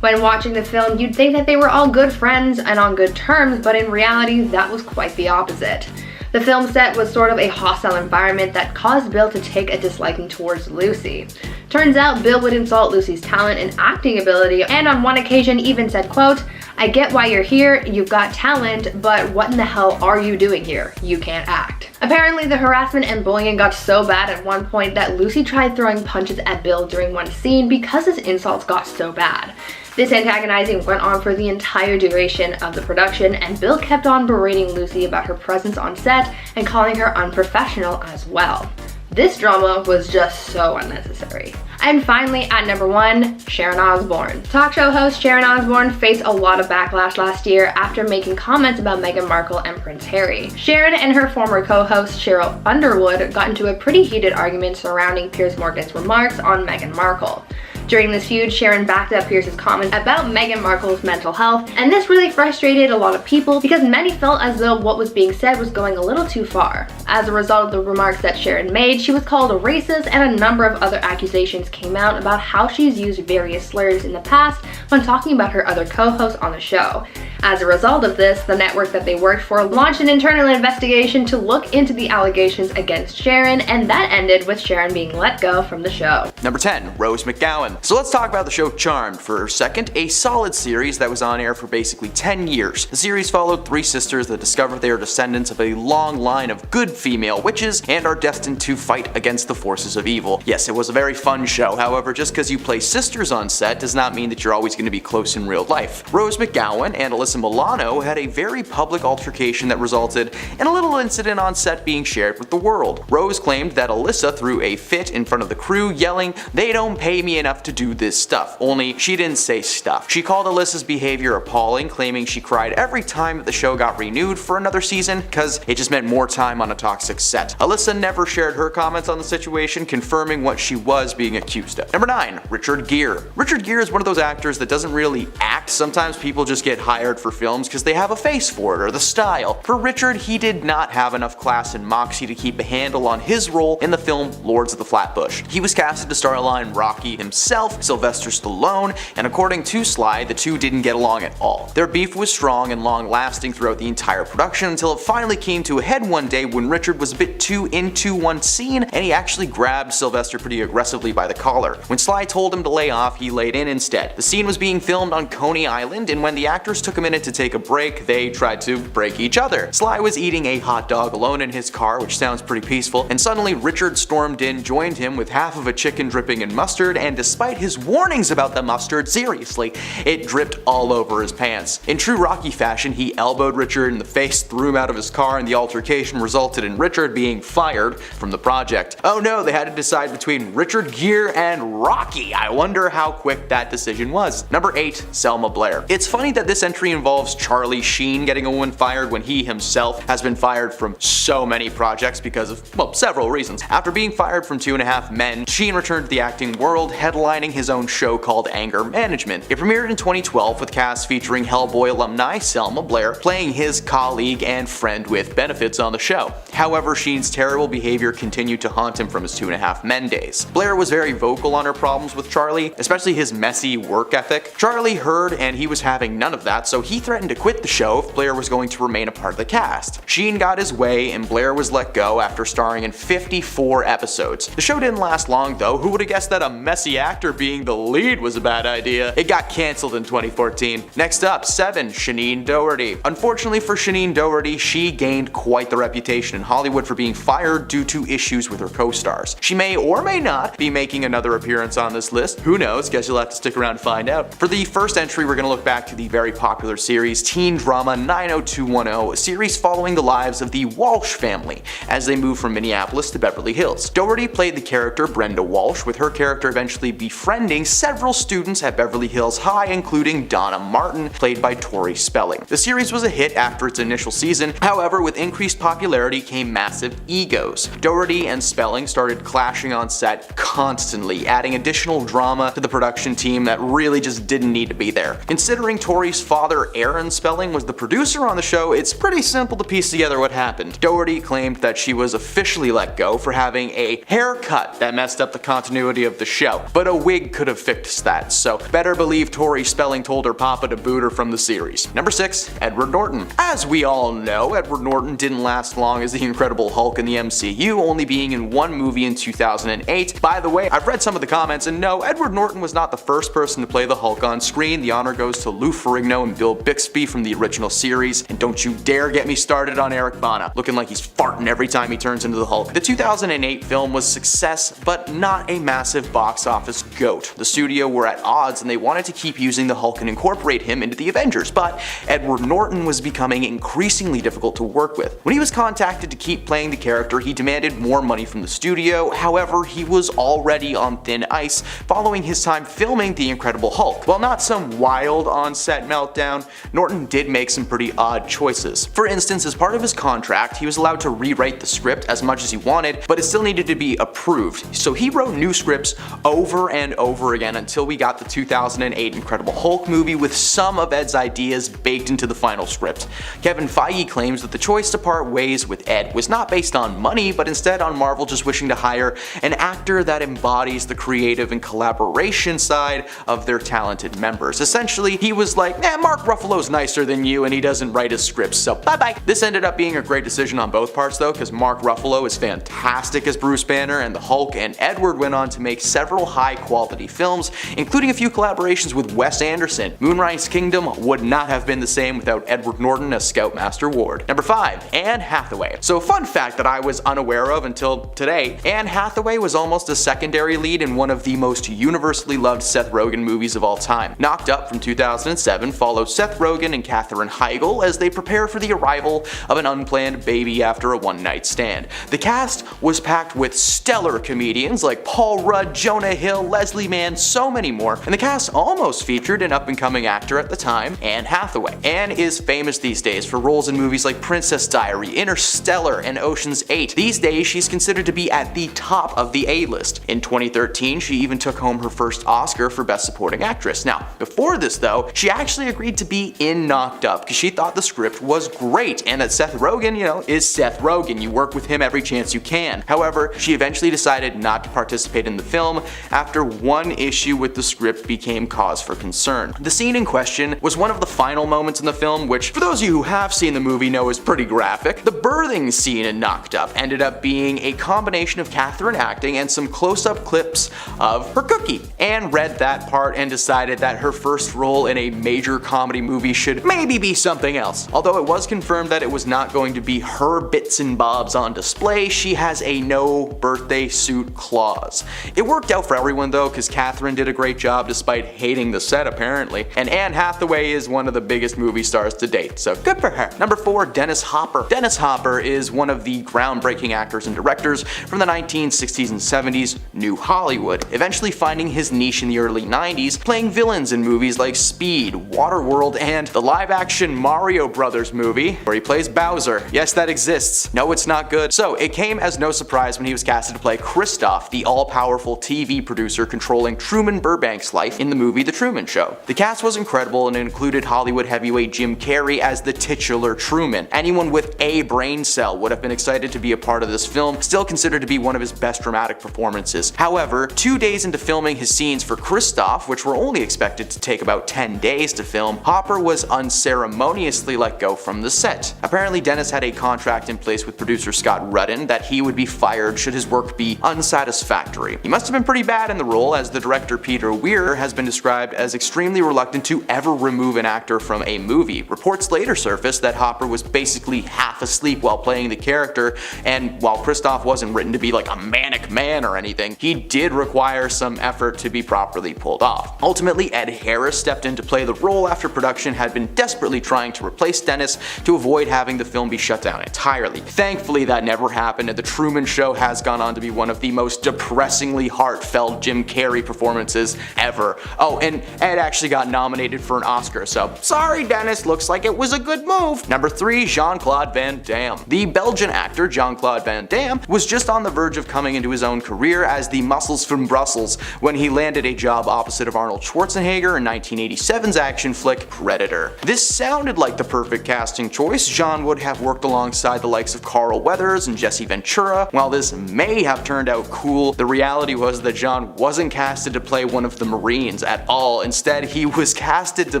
When watching the film, you'd think that they were all good friends and on good terms, but in reality, that was quite the opposite. The film set was sort of a hostile environment that caused Bill to take a disliking towards Lucy. Turns out Bill would insult Lucy's talent and acting ability, and on one occasion even said, quote, "I get why you're here, you've got talent, but what in the hell are you doing here? You can't act." Apparently the harassment and bullying got so bad at one point that Lucy tried throwing punches at Bill during one scene because his insults got so bad. This antagonizing went on for the entire duration of the production, and Bill kept on berating Lucy about her presence on set and calling her unprofessional as well. This drama was just so unnecessary. And finally, at number 1, Sharon Osbourne. Talk show host Sharon Osbourne faced a lot of backlash last year after making comments about Meghan Markle and Prince Harry. Sharon and her former co-host Cheryl Underwood got into a pretty heated argument surrounding Piers Morgan's remarks on Meghan Markle. During this feud, Sharon backed up Piers' comments about Meghan Markle's mental health, and this really frustrated a lot of people because many felt as though what was being said was going a little too far. As a result of the remarks that Sharon made, she was called a racist, and a number of other accusations came out about how she's used various slurs in the past when talking about her other co-hosts on the show. As a result of this, the network that they worked for launched an internal investigation to look into the allegations against Sharon, and that ended with Sharon being let go from the show. Number 10, Rose McGowan. So let's talk about the show Charmed for a second, a solid series that was on air for basically 10 years. The series followed 3 sisters that discover they are descendants of a long line of good female witches and are destined to fight against the forces of evil. Yes, it was a very fun show, however, just because you play sisters on set does not mean that you're always going to be close in real life. Rose McGowan and Alyssa Milano had a very public altercation that resulted in a little incident on set being shared with the world. Rose claimed that Alyssa threw a fit in front of the crew, yelling, "They don't pay me enough to do this stuff," only she didn't say stuff. She called Alyssa's behavior appalling, claiming she cried every time that the show got renewed for another season because it just meant more time on a toxic set. Alyssa never shared her comments on the situation, confirming what she was being accused of. Number 9, Richard Gere. Richard Gere is one of those actors that doesn't really act fact. Sometimes people just get hired for films because they have a face for it or the style. For Richard, he did not have enough class and moxie to keep a handle on his role in the film Lords of the Flatbush. He was casted to star alongside Rocky himself, Sylvester Stallone, and according to Sly, the two didn't get along at all. Their beef was strong and long-lasting throughout the entire production until it finally came to a head one day when Richard was a bit too into one scene and he actually grabbed Sylvester pretty aggressively by the collar. When Sly told him to lay off, he laid in instead. The scene was being filmed on Coney Island, and when the actors took a minute to take a break, they tried to break each other. Sly was eating a hot dog alone in his car, which sounds pretty peaceful, and suddenly Richard stormed in, joined him with half of a chicken dripping in mustard, and despite his warnings about the mustard, seriously, it dripped all over his pants. In true Rocky fashion, he elbowed Richard in the face, threw him out of his car, and the altercation resulted in Richard being fired from the project. Oh no, they had to decide between Richard Gere and Rocky. I wonder how quick that decision was. Number 8, Selma Blair. It's funny that this entry involves Charlie Sheen getting a woman fired when he himself has been fired from so many projects because of, well, several reasons. After being fired from 2.5 Men, Sheen returned to the acting world, headlining his own show called Anger Management. It premiered in 2012 with cast featuring Hellboy alumni Selma Blair playing his colleague and friend with benefits on the show. However, Sheen's terrible behavior continued to haunt him from his 2.5 Men days. Blair was very vocal on her problems with Charlie, especially his messy work ethic. Charlie heard and he was having none of that, so he threatened to quit the show if Blair was going to remain a part of the cast. Sheen got his way and Blair was let go after starring in 54 episodes. The show didn't last long though. Who would have guessed that a messy actor being the lead was a bad idea? It got cancelled in 2014. Next up, 7, Shannen Doherty. Unfortunately for Shannen Doherty, she gained quite the reputation in Hollywood for being fired due to issues with her co-stars. She may or may not be making another appearance on this list. Who knows? Guess you'll have to stick around to find out. For the first entry, we're going to look back to the very popular series teen drama 90210, a series following the lives of the Walsh family as they moved from Minneapolis to Beverly Hills. Doherty played the character Brenda Walsh, with her character eventually befriending several students at Beverly Hills High, including Donna Martin, played by Tori Spelling. The series was a hit after its initial season, however, with increased popularity came massive egos. Doherty and Spelling started clashing on set constantly, adding additional drama to the production team that really just didn't need to be there. Considering Tori's father, Aaron Spelling, was the producer on the show, it's pretty simple to piece together what happened. Doherty claimed that she was officially let go for having a haircut that messed up the continuity of the show, but a wig could have fixed that, so better believe Tori Spelling told her papa to boot her from the series. Number 6, Edward Norton. As we all know, Edward Norton didn't last long as the Incredible Hulk in the MCU, only being in one movie in 2008. By the way, I've read some of the comments, and no, Edward Norton was not the first person to play the Hulk on screen. The honor goes to Lou Ferrigno and Bill Bixby from the original series, and don't you dare get me started on Eric Bana, looking like he's farting every time he turns into the Hulk. The 2008 film was a success, but not a massive box office goat. The studio were at odds and they wanted to keep using the Hulk and incorporate him into the Avengers, but Edward Norton was becoming increasingly difficult to work with. When he was contacted to keep playing the character, he demanded more money from the studio. However, he was already on thin ice following his time filming The Incredible Hulk. While not some wild on-set meltdown, Norton did make some pretty odd choices. For instance, as part of his contract, he was allowed to rewrite the script as much as he wanted, but it still needed to be approved. So he wrote new scripts over and over again until we got the 2008 Incredible Hulk movie with some of Ed's ideas baked into the final script. Kevin Feige claims that the choice to part ways with Ed was not based on money, but instead on Marvel just wishing to hire an actor that embodies the creative and collaboration side of their talented members. Essentially, he was like, Mark Ruffalo's nicer than you and he doesn't write his scripts, so bye-bye. This ended up being a great decision on both parts though, because Mark Ruffalo is fantastic as Bruce Banner and the Hulk, and Edward went on to make several high-quality films, including a few collaborations with Wes Anderson. Moonrise Kingdom would not have been the same without Edward Norton as Scoutmaster Ward. Number 5, Anne Hathaway. So a fun fact that I was unaware of until today, Anne Hathaway was almost a secondary lead in one of the most universally loved Seth Rogen movies of all time. Knocked Up from 2007 follows Seth Rogen and Katherine Heigl as they prepare for the arrival of an unplanned baby after a one-night stand. The cast was packed with stellar comedians like Paul Rudd, Jonah Hill, Leslie Mann, so many more, and the cast almost featured an up-and-coming actor at the time, Anne Hathaway. Anne is famous these days for roles in movies like Princess Diary, Interstellar, and Ocean's 8. These days, she's considered to be at the top of the A-list. In 2013, she even took home her first Oscar for Best Supporting Actress. Now, before Before this though, she actually agreed to be in Knocked Up because she thought the script was great and that Seth Rogen, is Seth Rogen. You work with him every chance you can. However, she eventually decided not to participate in the film after one issue with the script became cause for concern. The scene in question was one of the final moments in the film, which for those of you who have seen the movie know is pretty graphic. The birthing scene in Knocked Up ended up being a combination of Catherine acting and some close-up clips of her cookie. Anne read that part and decided that her first role in a major comedy movie should maybe be something else. Although it was confirmed that it was not going to be her bits and bobs on display, she has a no birthday suit clause. It worked out for everyone though, because Catherine did a great job despite hating the set apparently, and Anne Hathaway is one of the biggest movie stars to date, so good for her. Number 4, Dennis Hopper. Dennis Hopper is one of the groundbreaking actors and directors from the 1960s and 70s New Hollywood, eventually finding his niche in the early 90s, playing villains in movies like Speed, Waterworld, and the live-action Mario Brothers movie, where he plays Bowser. Yes, that exists. No, it's not good. So it came as no surprise when he was casted to play Christoph, the all-powerful TV producer controlling Truman Burbank's life in the movie The Truman Show. The cast was incredible and included Hollywood heavyweight Jim Carrey as the titular Truman. Anyone with a brain cell would have been excited to be a part of this film, still considered to be one of his best dramatic performances. However, 2 days into filming his scenes for Christoph, which were only expected to take about 10 days to film, Hopper was unceremoniously let go from the set. Apparently, Dennis had a contract in place with producer Scott Rudin that he would be fired should his work be unsatisfactory. He must have been pretty bad in the role, as the director Peter Weir has been described as extremely reluctant to ever remove an actor from a movie. Reports later surfaced that Hopper was basically half asleep while playing the character, and while Christoph wasn't written to be like a manic man or anything, he did require some effort to be properly pulled off. Ultimately, Ed Harris stepped in to play the role after production had been desperately trying to replace Dennis to avoid having the film be shut down entirely. Thankfully, that never happened, and The Truman Show has gone on to be one of the most depressingly heartfelt Jim Carrey performances ever. Oh, and Ed actually got nominated for an Oscar, so sorry Dennis, looks like it was a good move. Number 3, JeanClaude Van Dam. The Belgian actor JeanClaude Van Dam was just on the verge of coming into his own career as the Muscles from Brussels when he landed a job opposite of Arnold Schwarzenegger in 1987's action flick Predator. This sounded like the perfect casting choice. Jean would have worked alongside the likes of Carl Weathers and Jesse Ventura. While this may have turned out cool, the reality was that Jean wasn't casted to play one of the Marines at all. Instead, he was casted to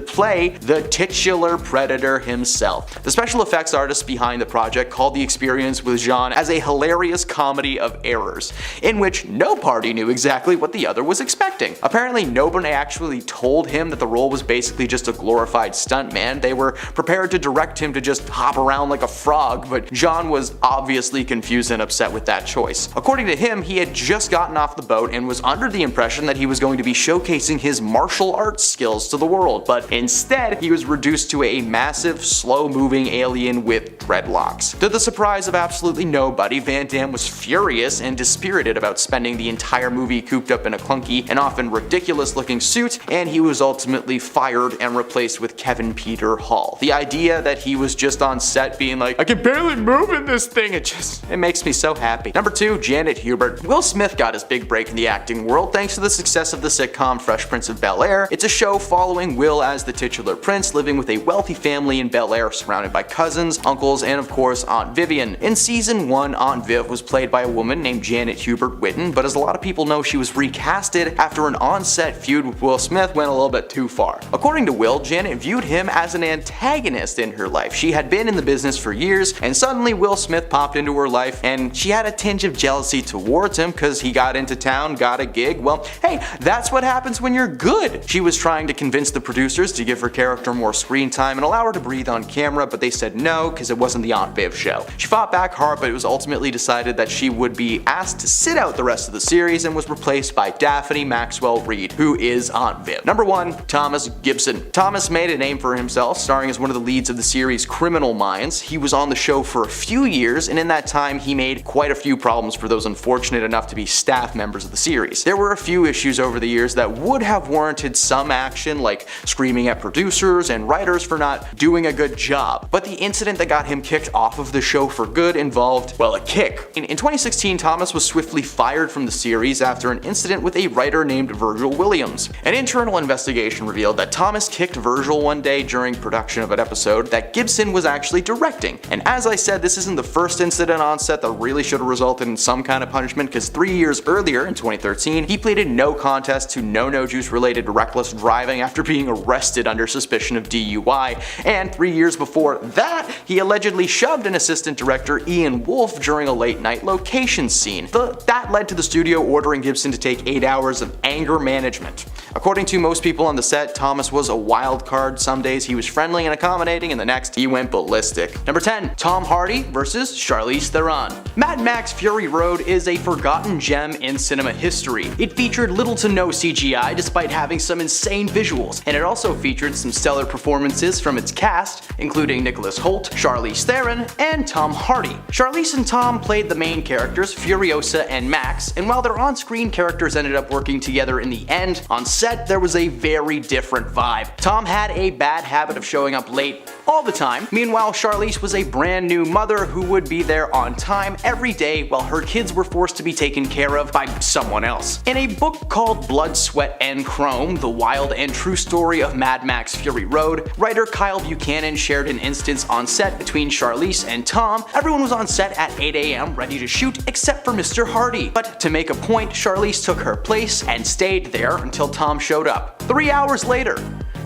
play the titular Predator himself. The special effects artists behind the project called the experience with Jean as a hilarious comedy of errors, in which no party knew exactly what the other was expecting. Apparently, nobody actually told him that the role was basically just a glorified stuntman. They were prepared to direct him to just hop around like a frog, but Jean was obviously confused and upset with that choice. According to him, he had just gotten off the boat and was under the impression that he was going to be showcasing his martial arts skills to the world, but instead he was reduced to a massive, slow-moving alien with dreadlocks. To the surprise of absolutely nobody, Van Dam was furious and dispirited about spending the entire movie cooped up in a clunky and often ridiculous-looking suit, and he was ultimately fired and replaced with Kevin Peter Hall. The idea that he was just on set being like, I can barely move in this thing, it makes me so happy. Number 2, Janet Hubert. Will Smith got his big break in the acting world thanks to the success of the sitcom Fresh Prince of Bel-Air. It's a show following Will as the titular prince, living with a wealthy family in Bel-Air surrounded by cousins, uncles, and of course Aunt Vivian. In season 1, Aunt Viv was played by a woman named Janet Hubert Whitten, but as a lot of people know, she was recasted after an on-set feud with Will Smith went a little bit too far. According to Will, Janet viewed him as an antagonist in her life. She had been in the business for years, and suddenly Will Smith popped into her life, and she had a tinge of jealousy towards him because he got into town, got a gig. Well, hey, that's what happens when you're good. She was trying to convince the producers to give her character more screen time and allow her to breathe on camera, but they said no because it wasn't the Aunt Viv show. She fought back hard, but it was ultimately decided that she would be asked to sit out the rest of the series and was replaced by Daphne Maxwell Reid, who is Aunt Viv. Number 1, Thomas Gibson. Thomas made a name for himself, starring as one of the leads of the series Criminal Minds. He was on the show for a few years, and in that time he made quite a few problems for those unfortunate enough to be staff members of the series. There were a few issues over the years that would have warranted some action, like screaming at producers and writers for not doing a good job. But the incident that got him kicked off of the show for good involved, well, a kick. In 2016, Thomas was swiftly fired from the series after an incident with a writer named Virgil Williams. An internal investigation investigation revealed that Thomas kicked Virgil one day during production of an episode that Gibson was actually directing. And as I said, this isn't the first incident on set that really should have resulted in some kind of punishment, because 3 years earlier, in 2013, he pleaded no contest to no juice related reckless driving after being arrested under suspicion of DUI, and 3 years before that, he allegedly shoved an assistant director, Ian Wolfe, during a late night location scene. That led to the studio ordering Gibson to take 8 hours of anger management. According to most people on the set, Thomas was a wild card. Some days he was friendly and accommodating, and the next he went ballistic. Number 10. Tom Hardy vs. Charlize Theron. Mad Max Fury Road is a forgotten gem in cinema history. It featured little to no CGI despite having some insane visuals, and it also featured some stellar performances from its cast, including Nicholas Hoult, Charlize Theron, and Tom Hardy. Charlize and Tom played the main characters, Furiosa and Max, and while their on-screen characters ended up working together in the end, on set there was a very different vibe. Tom had a bad habit of showing up late all the time. Meanwhile, Charlize was a brand new mother who would be there on time every day while her kids were forced to be taken care of by someone else. In a book called Blood, Sweat, and Chrome, The Wild and True Story of Mad Max Fury Road, writer Kyle Buchanan shared an instance on set between Charlize and Tom. Everyone was on set at 8 AM ready to shoot except for Mr. Hardy. But to make a point, Charlize took her place and stayed there until Tom showed up. 3 hours later.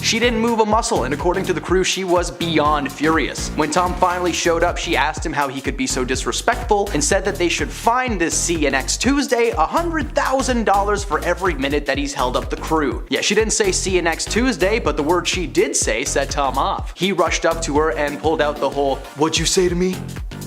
She didn't move a muscle, and according to the crew, she was beyond furious. When Tom finally showed up, she asked him how he could be so disrespectful and said that they should fine this C next Tuesday $100,000 for every minute that he's held up the crew. Yeah, she didn't say see you next Tuesday, but the word she did say set Tom off. He rushed up to her and pulled out the whole "what'd you say to me?"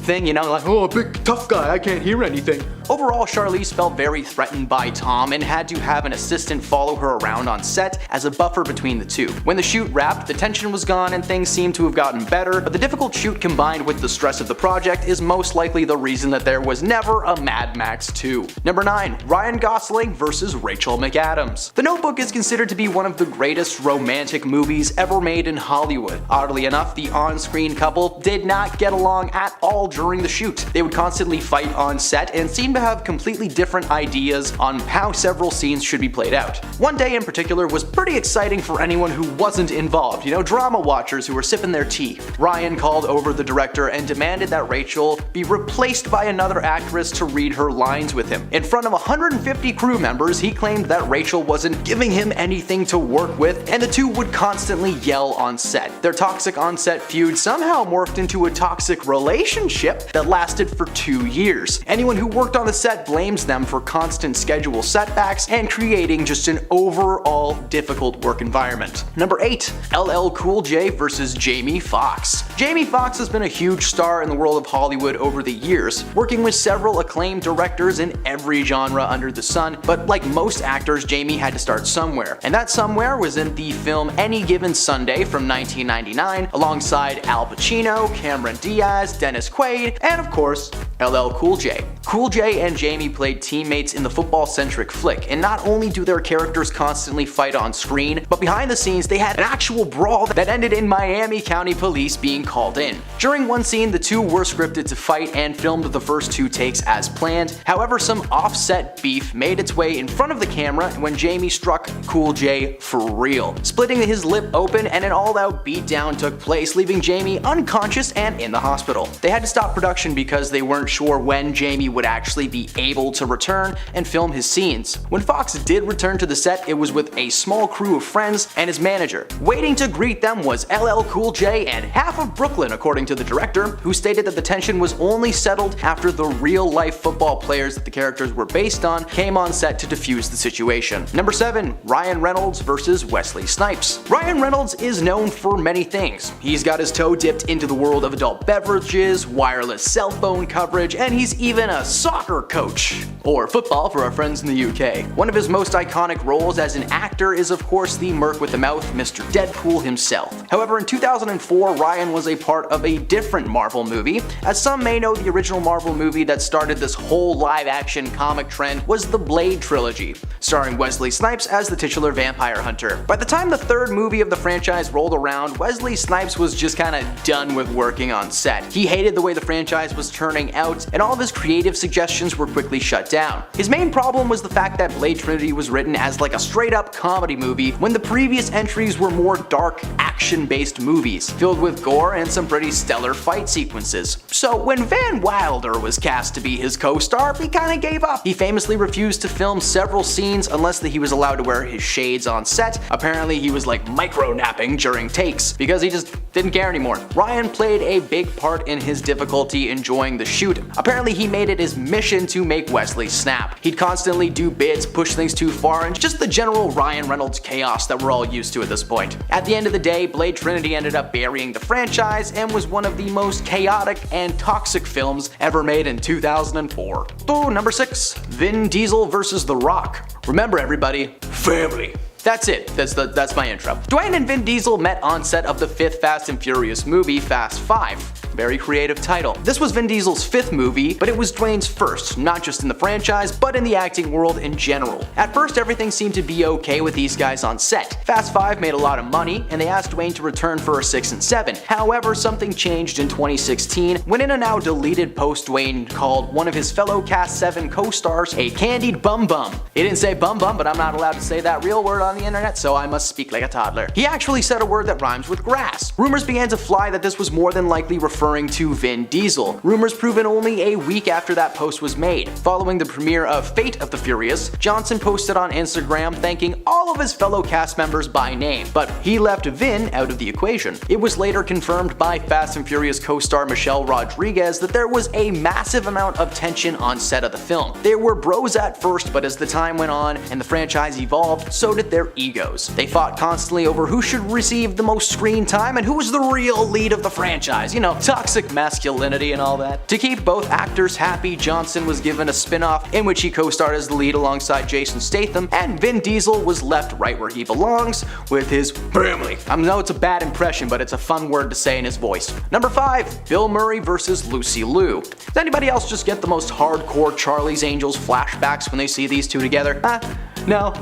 thing, you know, like, oh, big tough guy, I can't hear anything. Overall, Charlize felt very threatened by Tom and had to have an assistant follow her around on set as a buffer between the two. When the shoot wrapped, the tension was gone and things seemed to have gotten better, but the difficult shoot combined with the stress of the project is most likely the reason that there was never a Mad Max 2. Number 9. Ryan Gosling vs. Rachel McAdams. The Notebook is considered to be one of the greatest romantic movies ever made in Hollywood. Oddly enough, the on-screen couple did not get along at all during the shoot. They would constantly fight on set and seemed to have completely different ideas on how several scenes should be played out. One day in particular was pretty exciting for anyone who wasn't involved, you know, drama watchers who were sipping their tea. Ryan called over the director and demanded that Rachel be replaced by another actress to read her lines with him. In front of 150 crew members, he claimed that Rachel wasn't giving him anything to work with, and the two would constantly yell on set. Their toxic on-set feud somehow morphed into a toxic relationship that lasted for 2 years. Anyone who worked on the set blames them for constant schedule setbacks and creating just an overall difficult work environment. Number 8. LL Cool J vs. Jamie Foxx. Jamie Foxx has been a huge star in the world of Hollywood over the years, working with several acclaimed directors in every genre under the sun, but like most actors, Jamie had to start somewhere, and that somewhere was in the film Any Given Sunday from 1999, alongside Al Pacino, Cameron Diaz, Dennis Quaid, and of course, LL Cool J. Cool J and Jamie played teammates in the football-centric flick, and not only do their characters constantly fight on screen, but behind the scenes they had an actual brawl that ended in Miami County Police being called in. During one scene, the two were scripted to fight and filmed the first 2 takes as planned. However, some offset beef made its way in front of the camera when Jamie struck Cool J for real, splitting his lip open, and an all-out beatdown took place, leaving Jamie unconscious and in the hospital. They had to stop production because they weren't sure when Jamie would actually be able to return and film his scenes. When Fox did return to the set, it was with a small crew of friends and his manager. Waiting to greet them was LL Cool J and half of Brooklyn, according to the director, who stated that the tension was only settled after the real-life football players that the characters were based on came on set to defuse the situation. Number 7. Ryan Reynolds vs. Wesley Snipes. Ryan Reynolds is known for many things. He's got his toe dipped into the world of adult beverages, wireless cell phone coverage, and he's even a soccer coach. Or football for our friends in the UK. One of his most iconic roles as an actor is of course the Merc with the Mouth, Mr. Deadpool himself. However, in 2004, Ryan was a part of a different Marvel movie. As some may know, the original Marvel movie that started this whole live-action comic trend was the Blade trilogy, starring Wesley Snipes as the titular vampire hunter. By the time the 3rd movie of the franchise rolled around, Wesley Snipes was just kinda done with working on set. He hated the way the franchise was turning out, and all of his creative creative suggestions were quickly shut down. His main problem was the fact that Blade Trinity was written as like a straight up comedy movie when the previous entries were more dark, action-based movies, filled with gore and some pretty stellar fight sequences. So when Van Wilder was cast to be his co-star, he kinda gave up. He famously refused to film several scenes unless he was allowed to wear his shades on set. Apparently he was like micro-napping during takes, because he just didn't care anymore. Ryan played a big part in his difficulty enjoying the shoot. Apparently he made it his mission to make Wesley snap. He'd constantly do bits, push things too far, and just the general Ryan Reynolds chaos that we're all used to at this point. At the end of the day, Blade Trinity ended up burying the franchise and was one of the most chaotic and toxic films ever made in 2004. So, number 6. Vin Diesel versus The Rock. Remember everybody, family. That's it. That's my intro. Dwayne and Vin Diesel met on set of the 5th Fast and Furious movie, Fast 5. Very creative title. This was Vin Diesel's 5th movie, but it was Dwayne's first, not just in the franchise, but in the acting world in general. At first, everything seemed to be okay with these guys on set. Fast 5 made a lot of money, and they asked Dwayne to return for a 6 and 7. However, something changed in 2016 when in a now deleted post Dwayne called one of his fellow Cast 7 co-stars a candied bum bum. He didn't say bum bum, but I'm not allowed to say that real word on the internet, so I must speak like a toddler. He actually said a word that rhymes with grass. Rumors began to fly that this was more than likely referring to Vin Diesel. Rumors proven only a week after that post was made. Following the premiere of Fate of the Furious, Johnson posted on Instagram thanking all of his fellow cast members by name, but he left Vin out of the equation. It was later confirmed by Fast and Furious co-star Michelle Rodriguez that there was a massive amount of tension on set of the film. They were bros at first, but as the time went on and the franchise evolved, so did their egos. They fought constantly over who should receive the most screen time and who was the real lead of the franchise. You know, toxic masculinity and all that. To keep both actors happy, Johnson was given a spin-off in which he co-starred as the lead alongside Jason Statham, and Vin Diesel was left right where he belongs, with his family. I know it's a bad impression, but it's a fun word to say in his voice. Number 5. Bill Murray versus Lucy Liu. Does anybody else just get the most hardcore Charlie's Angels flashbacks when they see these two together? No?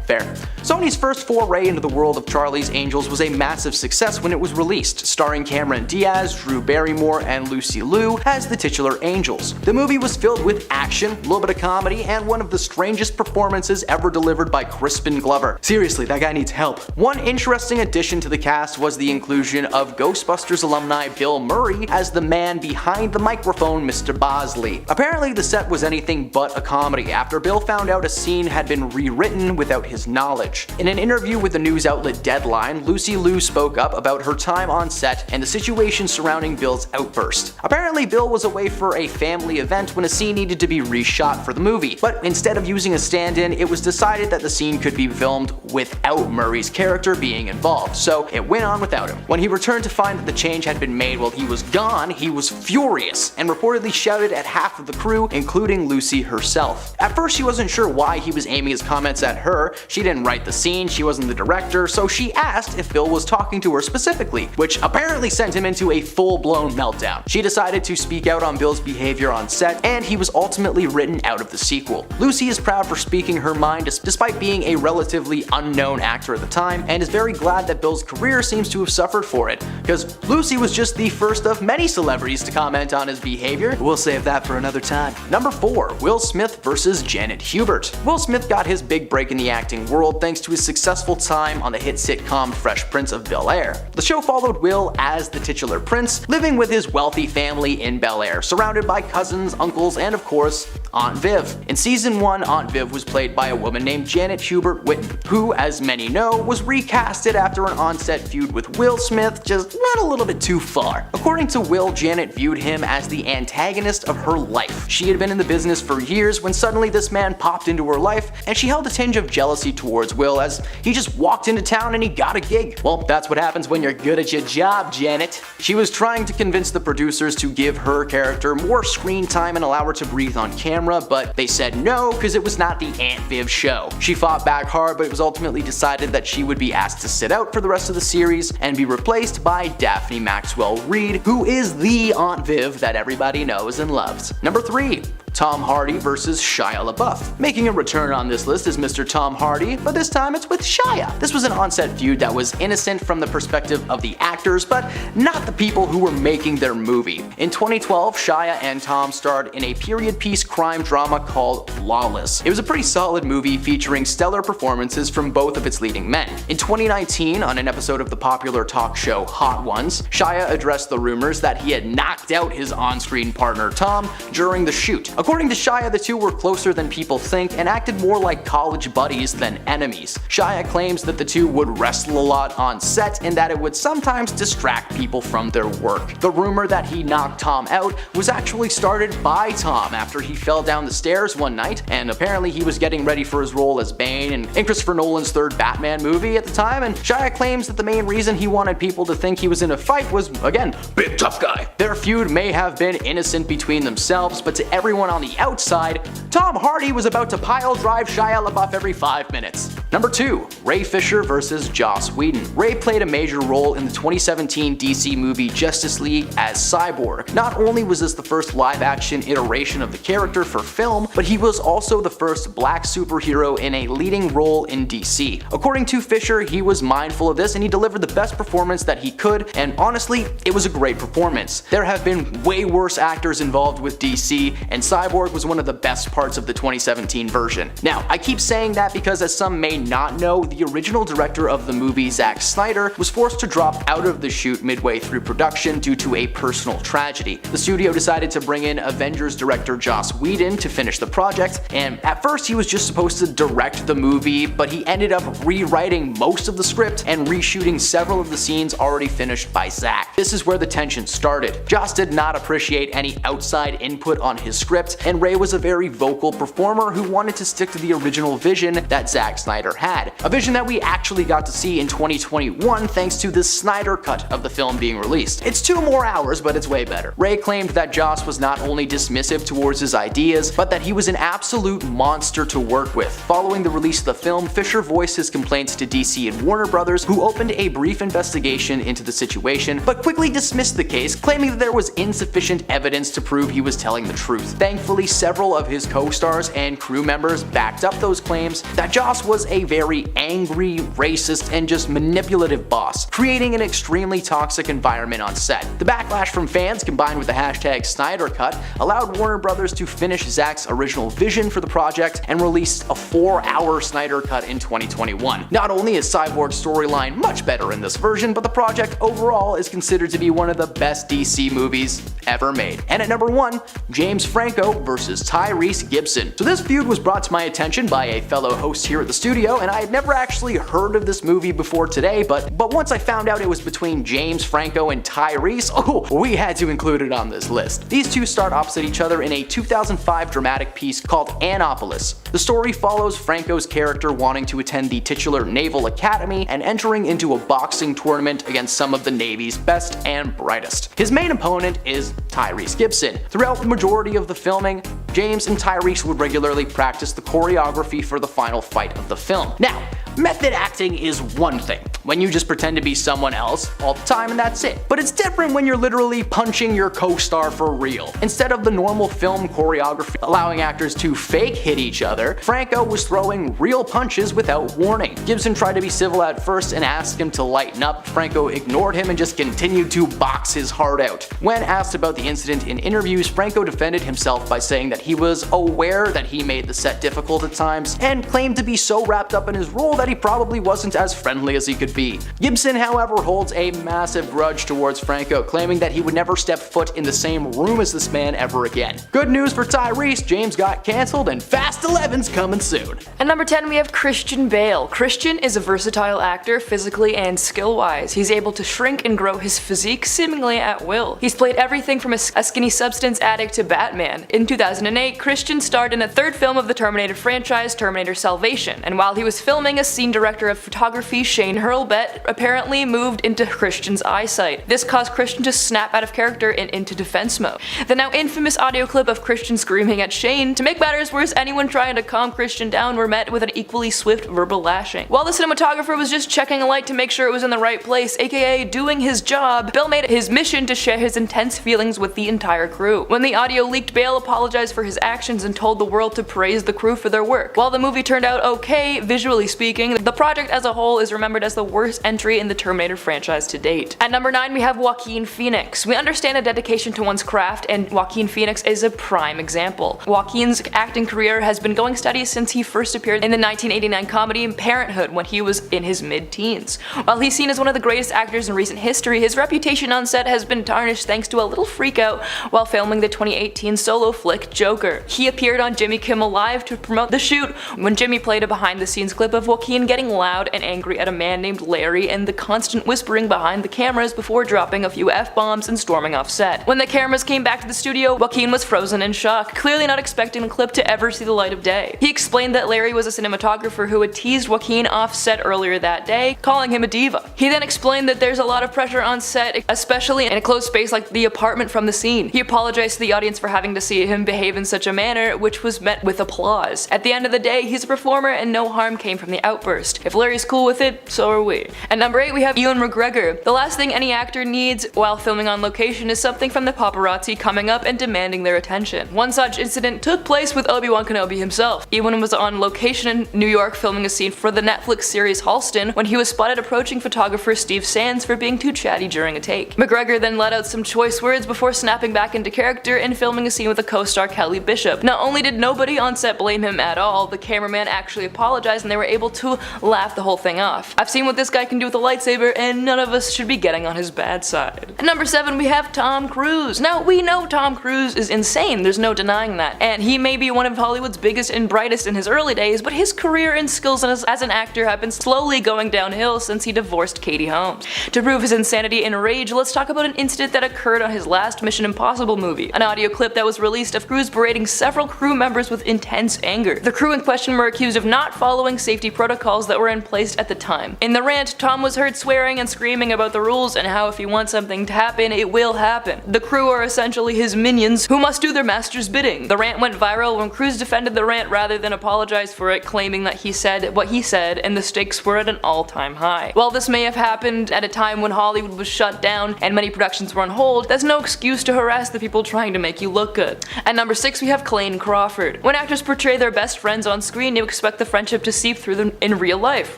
Fair. Sony's first foray into the world of Charlie's Angels was a massive success when it was released, starring Cameron Diaz, Drew Barrymore, and Lucy Liu as the titular angels. The movie was filled with action, a little bit of comedy, and one of the strangest performances ever delivered by Crispin Glover. Seriously, that guy needs help. One interesting addition to the cast was the inclusion of Ghostbusters alumni Bill Murray as the man behind the microphone, Mr. Bosley. Apparently, the set was anything but a comedy after Bill found out a scene had been rewritten without his knowledge. In an interview with the news outlet Deadline, Lucy Liu spoke up about her time on set and the situation surrounding Bill's outburst. Apparently, Bill was away for a family event when a scene needed to be reshot for the movie, but instead of using a stand-in, it was decided that the scene could be filmed without Murray's character being involved, so it went on without him. When he returned to find that the change had been made while he was gone, he was furious and reportedly shouted at half of the crew, including Lucy herself. At first, she wasn't sure why he was aiming his comments at her. She didn't write the scene, she wasn't the director, so she asked if Bill was talking to her specifically, which apparently sent him into a full-blown meltdown. She decided to speak out on Bill's behavior on set, and he was ultimately written out of the sequel. Lucy is proud for speaking her mind despite being a relatively unknown actor at the time, and is very glad that Bill's career seems to have suffered for it, because Lucy was just the first of many celebrities to comment on his behavior. We'll save that for another time. Number 4. Will Smith versus Janet Hubert. Will Smith got his big break in the acting world thanks to his successful time on the hit sitcom Fresh Prince of Bel-Air. The show followed Will as the titular prince, living with his wealthy family in Bel-Air, surrounded by cousins, uncles, and of course, Aunt Viv. In season 1, Aunt Viv was played by a woman named Janet Hubert Whitten, who, as many know, was recasted after an on-set feud with Will Smith just went a little bit too far. According to Will, Janet viewed him as the antagonist of her life. She had been in the business for years when suddenly this man popped into her life, and she held a tinge of jealousy towards Will as he just walked into town and he got a gig. Well, that's what happens when you're good at your job, Janet. She was trying to convince the producers to give her character more screen time and allow her to breathe on camera, but they said no because it was not the Aunt Viv show. She fought back hard, but it was ultimately decided that she would be asked to sit out for the rest of the series and be replaced by Daphne Maxwell Reid, who is the Aunt Viv that everybody knows and loves. Number 3. Tom Hardy versus Shia LaBeouf. Making a return on this list is Mr. Tom Hardy, but this time it's with Shia. This was an on-set feud that was innocent from the perspective of the actors, but not the people who were making their movie. In 2012, Shia and Tom starred in a period piece crime drama called Lawless. It was a pretty solid movie featuring stellar performances from both of its leading men. In 2019, on an episode of the popular talk show Hot Ones, Shia addressed the rumors that he had knocked out his on-screen partner Tom during the shoot. According to Shia, the two were closer than people think and acted more like college buddies than enemies. Shia claims that the two would wrestle a lot on set and that it would sometimes distract people from their work. The rumor that he knocked Tom out was actually started by Tom after he fell down the stairs one night, and apparently he was getting ready for his role as Bane in Christopher Nolan's third Batman movie at the time, and Shia claims that the main reason he wanted people to think he was in a fight was, again, big tough guy. Their feud may have been innocent between themselves, but to everyone on the outside, Tom Hardy was about to pile drive Shia LaBeouf every 5 minutes. Number 2. Ray Fisher versus Jos Weeden. Ray played a major role in the 2017 DC movie Justice League as Cyborg. Not only was this the first live-action iteration of the character for film, but he was also the first black superhero in a leading role in DC. According to Fisher, he was mindful of this and he delivered the best performance that he could, and honestly, it was a great performance. There have been way worse actors involved with DC, and Cyborg was one of the best parts of the 2017 version. Now, I keep saying that because, as some may not know, the original director of the movie, Zack Snyder, was forced to drop out of the shoot midway through production due to a personal tragedy. The studio decided to bring in Avengers director Jos Weeden to finish the project, and at first he was just supposed to direct the movie, but he ended up rewriting most of the script and reshooting several of the scenes already finished by Zack. This is where the tension started. Jos did not appreciate any outside input on his script, and Ray was a very vocal performer who wanted to stick to the original vision that Zack Snyder had. A vision that we actually got to see in 2021 thanks to the Snyder cut of the film being released. It's 2 more hours, but it's way better. Ray claimed that Jos was not only dismissive towards his ideas, but that he was an absolute monster to work with. Following the release of the film, Fisher voiced his complaints to DC and Warner Brothers, who opened a brief investigation into the situation, but quickly dismissed the case, claiming that there was insufficient evidence to prove he was telling the truth. Thankfully, several of his co-stars and crew members backed up those claims that Jos was a very angry, racist, and just manipulative boss, creating an extremely toxic environment on set. The backlash from fans, combined with the hashtag Snyder Cut, allowed Warner Brothers to finish Zack's original vision for the project and release a 4-hour Snyder Cut in 2021. Not only is Cyborg's storyline much better in this version, but the project overall is considered to be one of the best DC movies ever made. And at number 1, James Franco versus Tyrese Gibson. So this feud was brought to my attention by a fellow host here at the studio, and I had never actually heard of this movie before today, but once I found out it was between James Franco and Tyrese, we had to include it on this list. These two starred opposite each other in a 2005 dramatic piece called Annapolis. The story follows Franco's character wanting to attend the titular Naval Academy and entering into a boxing tournament against some of the Navy's best and brightest. His main opponent is Tyrese Gibson. Throughout the majority of the filming, James and Tyrese would regularly practice the choreography for the final fight of the film. Now, method acting is one thing, when you just pretend to be someone else all the time and that's it. But it's different when you're literally punching your co-star for real. Instead of the normal film choreography allowing actors to fake hit each other, Franco was throwing real punches without warning. Gibson tried to be civil at first and asked him to lighten up. Franco ignored him and just continued to box his heart out. When asked about the incident in interviews, Franco defended himself by saying that he was aware that he made the set difficult at times and claimed to be so wrapped up in his role that he probably wasn't as friendly as he could be. Gibson, however, holds a massive grudge towards Franco, claiming that he would never step foot in the same room as this man ever again. Good news for Tyrese, James got cancelled and Fast 11's coming soon. At number 10 we have Christian Bale. Christian is a versatile actor physically and skill-wise. He's able to shrink and grow his physique seemingly at will. He's played everything from a skinny substance addict to Batman. In 2008, Christian starred in the 3rd film of the Terminator franchise, Terminator Salvation, and while he was filming, a scene director of photography, Shane hurl bet apparently moved into Christian's eyesight. This caused Christian to snap out of character and into defense mode. The now infamous audio clip of Christian screaming at Shane. To make matters worse, anyone trying to calm Christian down were met with an equally swift verbal lashing. While the cinematographer was just checking a light to make sure it was in the right place, aka doing his job, Bale made it his mission to share his intense feelings with the entire crew. When the audio leaked, Bale apologized for his actions and told the world to praise the crew for their work. While the movie turned out okay, visually speaking, the project as a whole is remembered as the worst entry in the Terminator franchise to date. At number 9 we have Walken Phoenix. We understand a dedication to one's craft, and Walken Phoenix is a prime example. Walken's acting career has been going steady since he first appeared in the 1989 comedy Parenthood when he was in his mid-teens. While he's seen as one of the greatest actors in recent history, his reputation on set has been tarnished thanks to a little freakout while filming the 2018 solo flick Joker. He appeared on Jimmy Kimmel Live to promote the shoot when Jimmy played a behind-the-scenes clip of Walken getting loud and angry at a man named Larry and the constant whispering behind the cameras before dropping a few F-bombs and storming off set. When the cameras came back to the studio, Walken was frozen in shock, clearly not expecting the clip to ever see the light of day. He explained that Larry was a cinematographer who had teased Walken off set earlier that day, calling him a diva. He then explained that there's a lot of pressure on set, especially in a closed space like the apartment from the scene. He apologized to the audience for having to see him behave in such a manner, which was met with applause. At the end of the day, he's a performer and no harm came from the outburst. If Larry's cool with it, so are we. At number 8 we have Ewan McGregor. The last thing any actor needs while filming on location is something from the paparazzi coming up and demanding their attention. One such incident took place with Obi-Wan Kenobi himself. Ewan was on location in New York filming a scene for the Netflix series Halston when he was spotted approaching photographer Steve Sands for being too chatty during a take. McGregor then let out some choice words before snapping back into character and filming a scene with a co-star Kelly Bishop. Not only did nobody on set blame him at all, the cameraman actually apologized and they were able to laugh the whole thing off. I've seen what this guy can do with a lightsaber and none of us should be getting on his bad side. At number 7 we have Tom Cruise. Now we know Tom Cruise is insane, there's no denying that, and he may be one of Hollywood's biggest and brightest in his early days, but his career and skills as an actor have been slowly going downhill since he divorced Katie Holmes. To prove his insanity and rage, let's talk about an incident that occurred on his last Mission Impossible movie, an audio clip that was released of Cruise berating several crew members with intense anger. The crew in question were accused of not following safety protocols that were in place at the time. In the rant, Tom was heard swearing and screaming about the rules and how if he wants something to happen, it will happen. The crew are essentially his minions who must do their master's bidding. The rant went viral when Cruise defended the rant rather than apologize for it, claiming that he said what he said and the stakes were at an all-time high. While this may have happened at a time when Hollywood was shut down and many productions were on hold, that's no excuse to harass the people trying to make you look good. At number 6 we have Cay Crawford. When actors portray their best friends on screen, you expect the friendship to seep through them in real life,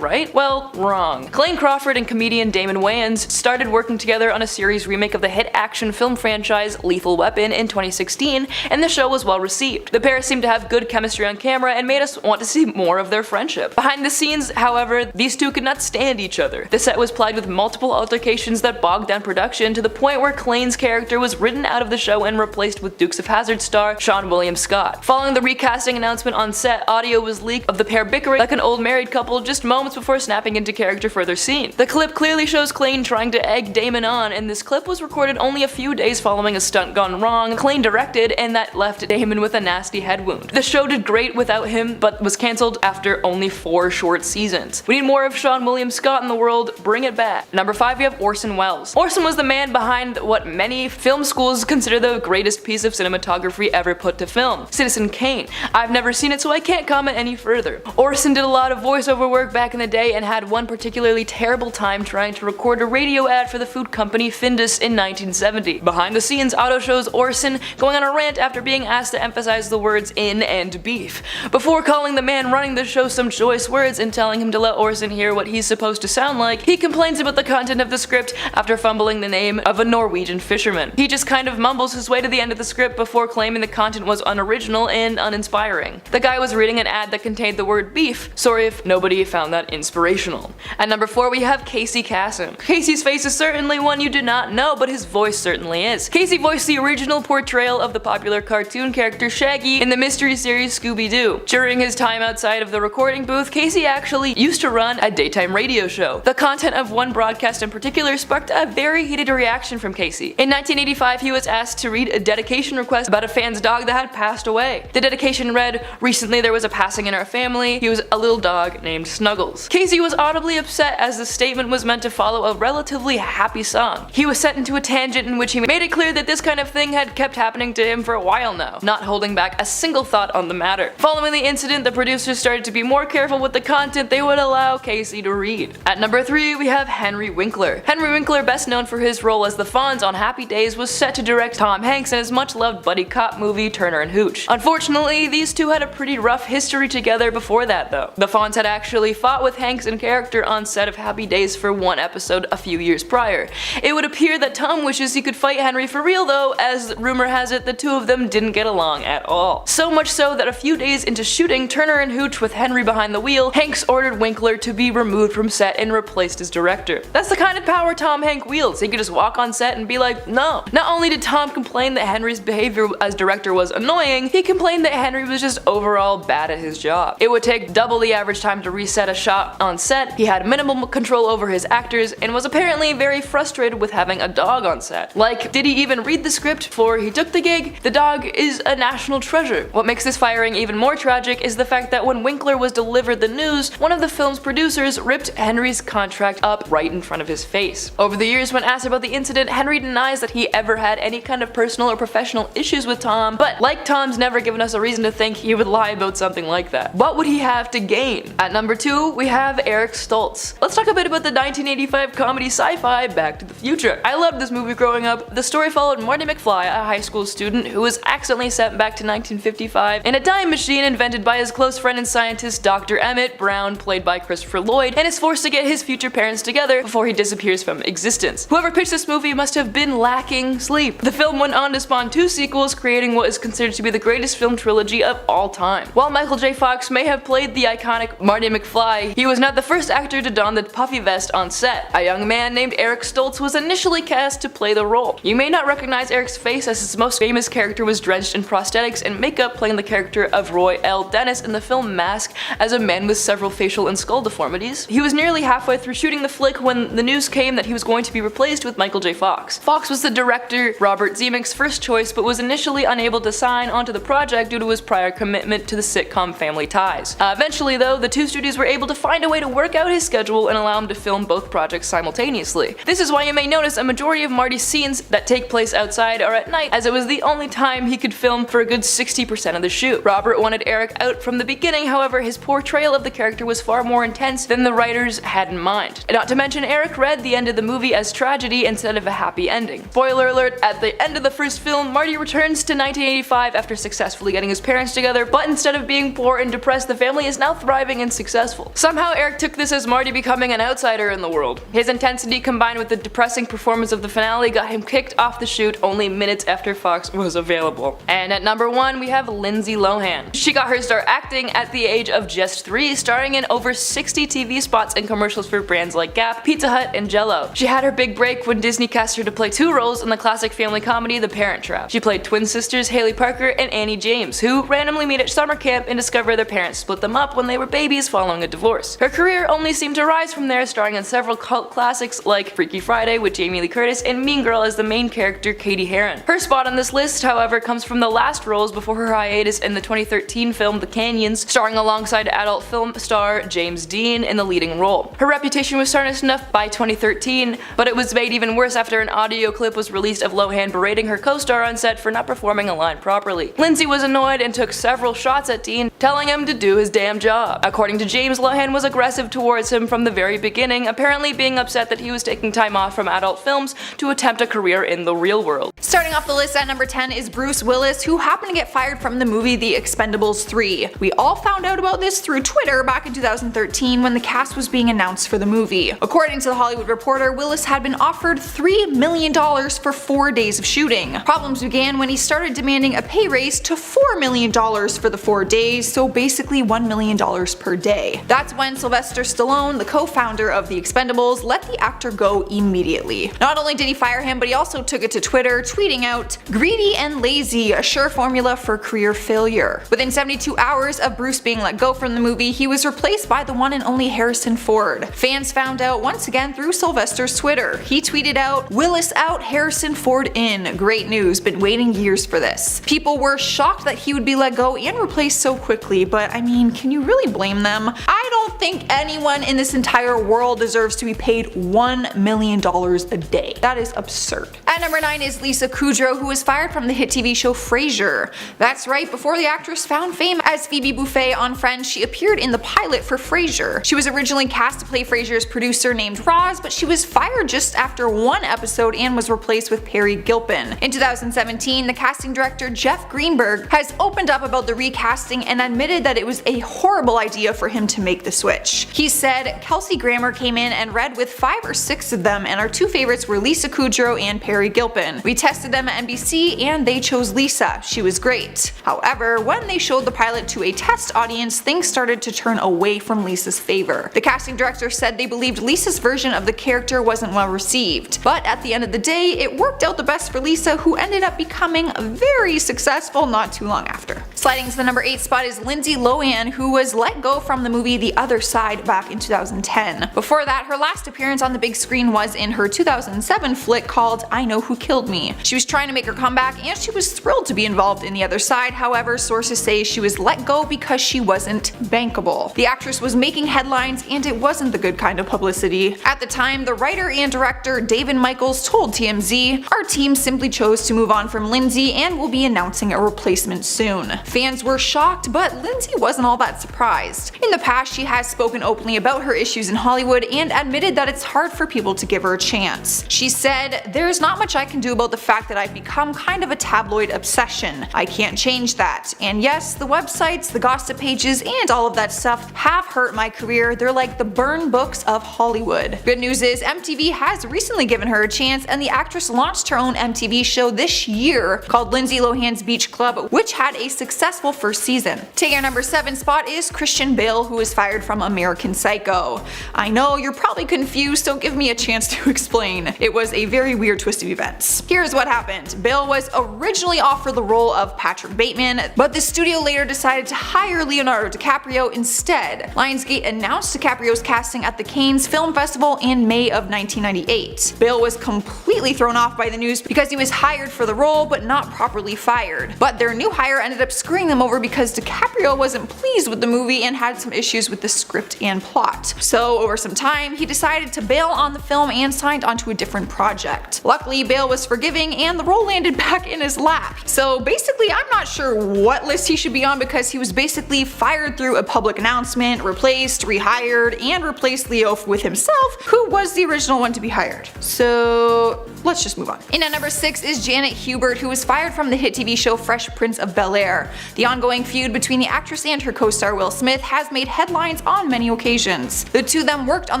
right? Well, wrong. Cay Crawford and comedian Damon Wayans started working together on a series remake of the hit action film franchise Lethal Weapon in 2016, and the show was well received. The pair seemed to have good chemistry on camera and made us want to see more of their friendship. Behind the scenes, however, these two could not stand each other. The set was plagued with multiple altercations that bogged down production to the point where Clay's character was written out of the show and replaced with Dukes of Hazzard star Seann William Scott. Following the recasting announcement on set, audio was leaked of the pair bickering like an old married couple just moments before snapping into character for their scene. The clip clearly shows Clay trying to egg Damon on, and this clip was recorded only a few days following a stunt gone wrong Clay directed and that left Damon with a nasty head wound. The show did great without him, but was cancelled after only 4 short seasons. We need more of Seann William Scott in the world, bring it back. Number 5 we have Orson Wells. Orson was the man behind what many film schools consider the greatest piece of cinematography ever put to film, Citizen Kane. I've never seen it so I can't comment any further. Orson did a lot of voiceover work back in the day and had one particularly terrible time trying to record a radio ad for the food company Findus in 1970. Behind the scenes, auto shows Orson going on a rant after being asked to emphasize the words in and beef, before calling the man running the show some choice words and telling him to let Orson hear what he's supposed to sound like. He complains about the content of the script after fumbling the name of a Norwegian fisherman. He just kind of mumbles his way to the end of the script before claiming the content was unoriginal and uninspiring. The guy was reading an ad that contained the word beef. Sorry if nobody found that inspirational. At number 4 we have Casey Kasem. Casey's face is certainly one you did not know, but his voice certainly is. Casey voiced the original portrayal of the popular cartoon character Shaggy in the mystery series Scooby-Doo. During his time outside of the recording booth, Casey actually used to run a daytime radio show. The content of one broadcast in particular sparked a very heated reaction from Casey. In 1985, he was asked to read a dedication request about a fan's dog that had passed away. The dedication read, "Recently there was a passing in our family. He was a little dog named Snuggles." Casey was audibly upset upset as the statement was meant to follow a relatively happy song. He was sent into a tangent in which he made it clear that this kind of thing had kept happening to him for a while now, not holding back a single thought on the matter. Following the incident, the producers started to be more careful with the content they would allow Casey to read. At number 3, we have Henry Winkler. Henry Winkler, best known for his role as the Fonz on Happy Days, was set to direct Tom Hanks in his much-loved buddy cop movie Turner and Hooch. Unfortunately, these two had a pretty rough history together before that though. The Fonz had actually fought with Hanks in character on set of Happy Days for one episode a few years prior. It would appear that Tom wishes he could fight Henry for real though, as rumor has it the two of them didn't get along at all. So much so that a few days into shooting Turner and Hooch with Henry behind the wheel, Hanks ordered Winkler to be removed from set and replaced as director. That's the kind of power Tom Hanks wields. He could just walk on set and be like, no. Not only did Tom complain that Henry's behavior as director was annoying, he complained that Henry was just overall bad at his job. It would take double the average time to reset a shot on set, he had minimal control over his actors, and was apparently very frustrated with having a dog on set. Like, did he even read the script before he took the gig? The dog is a national treasure. What makes this firing even more tragic is the fact that when Winkler was delivered the news, one of the film's producers ripped Henry's contract up right in front of his face. Over the years, when asked about the incident, Henry denies that he ever had any kind of personal or professional issues with Tom, but like Tom's never given us a reason to think he would lie about something like that. What would he have to gain? At number 2, we have Eric Stoltz. Let's talk a bit about the 1985 comedy sci-fi Back to the Future. I loved this movie growing up. The story followed Marty McFly, a high school student who was accidentally sent back to 1955 in a time machine invented by his close friend and scientist Dr. Emmett Brown, played by Christopher Lloyd, and is forced to get his future parents together before he disappears from existence. Whoever pitched this movie must have been lacking sleep. The film went on to spawn 2 sequels, creating what is considered to be the greatest film trilogy of all time. While Michael J. Fox may have played the iconic Marty McFly, he was not the first actor to don the puffy vest on set. A young man named Eric Stoltz was initially cast to play the role. You may not recognize Eric's face, as his most famous character was drenched in prosthetics and makeup, playing the character of Roy L. Dennis in the film Mask as a man with several facial and skull deformities. He was nearly halfway through shooting the flick when the news came that he was going to be replaced with Michael J. Fox. Fox was the director Robert Zemeck's first choice, but was initially unable to sign onto the project due to his prior commitment to the sitcom Family Ties. Eventually though, the two studios were able to find a way to work out his schedule and allow him to film both projects simultaneously. This is why you may notice a majority of Marty's scenes that take place outside are at night, as it was the only time he could film for a good 60% of the shoot. Robert wanted Eric out from the beginning, however his portrayal of the character was far more intense than the writers had in mind. And not to mention, Eric read the end of the movie as tragedy instead of a happy ending. Spoiler alert, at the end of the first film, Marty returns to 1985 after successfully getting his parents together, but instead of being poor and depressed, the family is now thriving and successful. Somehow Eric took this as Marty becoming an outsider in the world. His intensity combined with the depressing performance of the finale got him kicked off the shoot only minutes after Fox was available. And at number 1, we have Lindsay Lohan. She got her start acting at the age of just 3, starring in over 60 TV spots and commercials for brands like Gap, Pizza Hut, and Jell-O. She had her big break when Disney cast her to play 2 roles in the classic family comedy The Parent Trap. She played twin sisters Haley Parker and Annie James, who randomly meet at summer camp and discover their parents split them up when they were babies following a divorce. Her career only seemed to rise from there, starring in several cult classics like Freaky Friday with Jamie Lee Curtis and Mean Girl as the main character Katie Heron. Her spot on this list, however, comes from the last roles before her hiatus in the 2013 film The Canyons, starring alongside adult film star James Dean in the leading role. Her reputation was tarnished enough by 2013, but it was made even worse after an audio clip was released of Lohan berating her co-star on set for not performing a line properly. Lindsay was annoyed and took several shots at Dean, telling him to do his damn job. According to James, Lohan was aggressive towards him from the very beginning, apparently being upset that he was taking time off from adult films to attempt a career in the real world. Starting off the list at number 10 is Bruce Willis, who happened to get fired from the movie The Expendables 3. We all found out about this through Twitter back in 2013 when the cast was being announced for the movie. According to The Hollywood Reporter, Willis had been offered $3 million for 4 days of shooting. Problems began when he started demanding a pay raise to $4 million for the 4 days, so basically $1 million per day. That's when Sylvester Stallone, the co-founder of The Expendables, let the actor go immediately. Not only did he fire him, but he also took it to Twitter, tweeting out, "Greedy and lazy, a sure formula for career failure." Within 72 hours of Bruce being let go from the movie, he was replaced by the one and only Harrison Ford. Fans found out once again through Sylvester's Twitter. He tweeted out, "Willis out, Harrison Ford in. Great news, been waiting years for this." People were shocked that he would be let go and replaced so quickly, but I mean, can you really blame them? I don't think anyone in this entire world deserves to be paid $1 million a day. That is absurd. At number 9 is Lisa Kudrow, who was fired from the hit TV show Frasier. That's right, before the actress found fame as Phoebe Buffay on Friends, she appeared in the pilot for Frasier. She was originally cast to play Frasier's producer named Roz, but she was fired just after one episode and was replaced with Perry Gilpin. In 2017, the casting director Jeff Greenberg has opened up about the recasting and admitted that it was a horrible idea for him to make the switch. He said, Kelsey Grammer came in and read with 5 or 6 of them, and our 2 favorites were Lisa Kudrow and Perry Gilpin. We tested them at NBC and they chose Lisa. She was great. However, when they showed the pilot to a test audience, things started to turn away from Lisa's favor. The casting director said they believed Lisa's version of the character wasn't well received, but at the end of the day, it worked out the best for Lisa, who ended up becoming very successful not too long after. Sliding to the number 8 spot is Lindsay Lohan, who was let go from the movie The Other Side back in 2010. Before that, her last appearance on the big screen was in her 2007 flick called I Know Who Killed Me. She was trying to make her comeback and she was thrilled to be involved in The Other Side. However, sources say she was let go because she wasn't bankable. The actress was making headlines and it wasn't the good kind of publicity. At the time, the writer and director David Michaels told TMZ, "Our team simply chose to move on from Lindsay and will be announcing a replacement soon." Fans were shocked, but Lindsay wasn't all that surprised. In the past, she has spoken openly about her issues in Hollywood and admitted that it's hard for people to give her a chance. She said, "There's not much I can do about the fact that I've become kind of a tabloid obsession. I can't change that. And yes, the websites, the gossip pages, and all of that stuff have hurt my career. They're like the burn books of Hollywood." Good news is MTV has recently given her a chance, and the actress launched her own MTV show this year called Lindsay Lohan's Beach Club, which had a successful first season. Taking our number 7 spot is Christian Bale, who was fired from American Psycho. I know you're probably confused, so give me a chance to explain. It was a very weird twist of events. Here's what happened. Bale was originally offered the role of Patrick Bateman, but the studio later decided to hire Leonardo DiCaprio instead. Lionsgate announced DiCaprio's casting at the Cannes Film Festival in May of 1998. Bale was completely thrown off by the news because he was hired for the role but not properly fired. But their new hire ended up screwing them over because DiCaprio wasn't pleased with the movie and had some issues with the script and plot. So over some time, he decided to bail on the film and signed onto a different project. Luckily, Bale was forgiving and the role landed back in his lap. So basically, I'm not sure what list he should be on because he was basically fired through a public announcement, replaced, rehired, and replaced Leo with himself, who was the original one to be hired. So let's just move on. In at number 6 is Janet Hubert, who was fired from the hit TV show Fresh Prince of Bel-Air. The ongoing feud between the actress and her co-star Will Smith has made headlines on many occasions. The two of them worked on